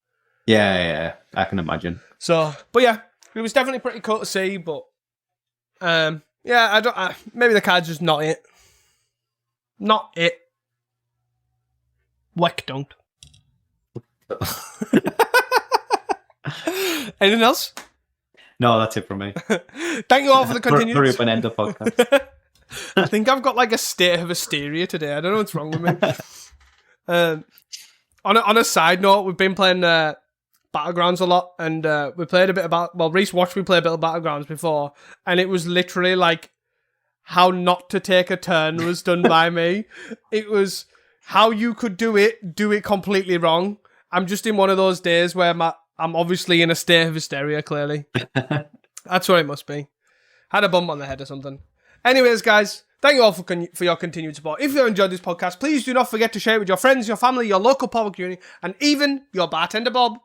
Yeah, I can imagine. So, but yeah, it was definitely pretty cool to see, but maybe the card's just not it. Not it. Wekdaunt. Anything else? No, that's it from me. Thank you all for the continued. Hurry up and end the podcast. I think I've got like a state of hysteria today. I don't know what's wrong with me. On a side note, we've been playing Battlegrounds a lot, and we played a bit about. Well, Reese watched me play a bit of Battlegrounds before, and it was literally like how not to take a turn was done by me. It was how you could do it completely wrong. I'm just in one of those days where I'm obviously in a state of hysteria, clearly. That's what it must be. Had a bump on the head or something. Anyways, guys, thank you all for your continued support. If you enjoyed this podcast, please do not forget to share it with your friends, your family, your local Pauper community, and even your bartender Bob.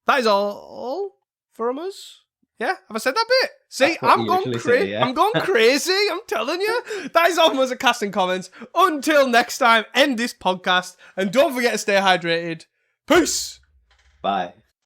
That is all from us. Yeah, have I said that bit? See, I'm going crazy. Yeah. I'm going crazy. I'm telling you. That is all from us at Casting Comments. Until next time, end this podcast, and don't forget to stay hydrated. Peace. Bye.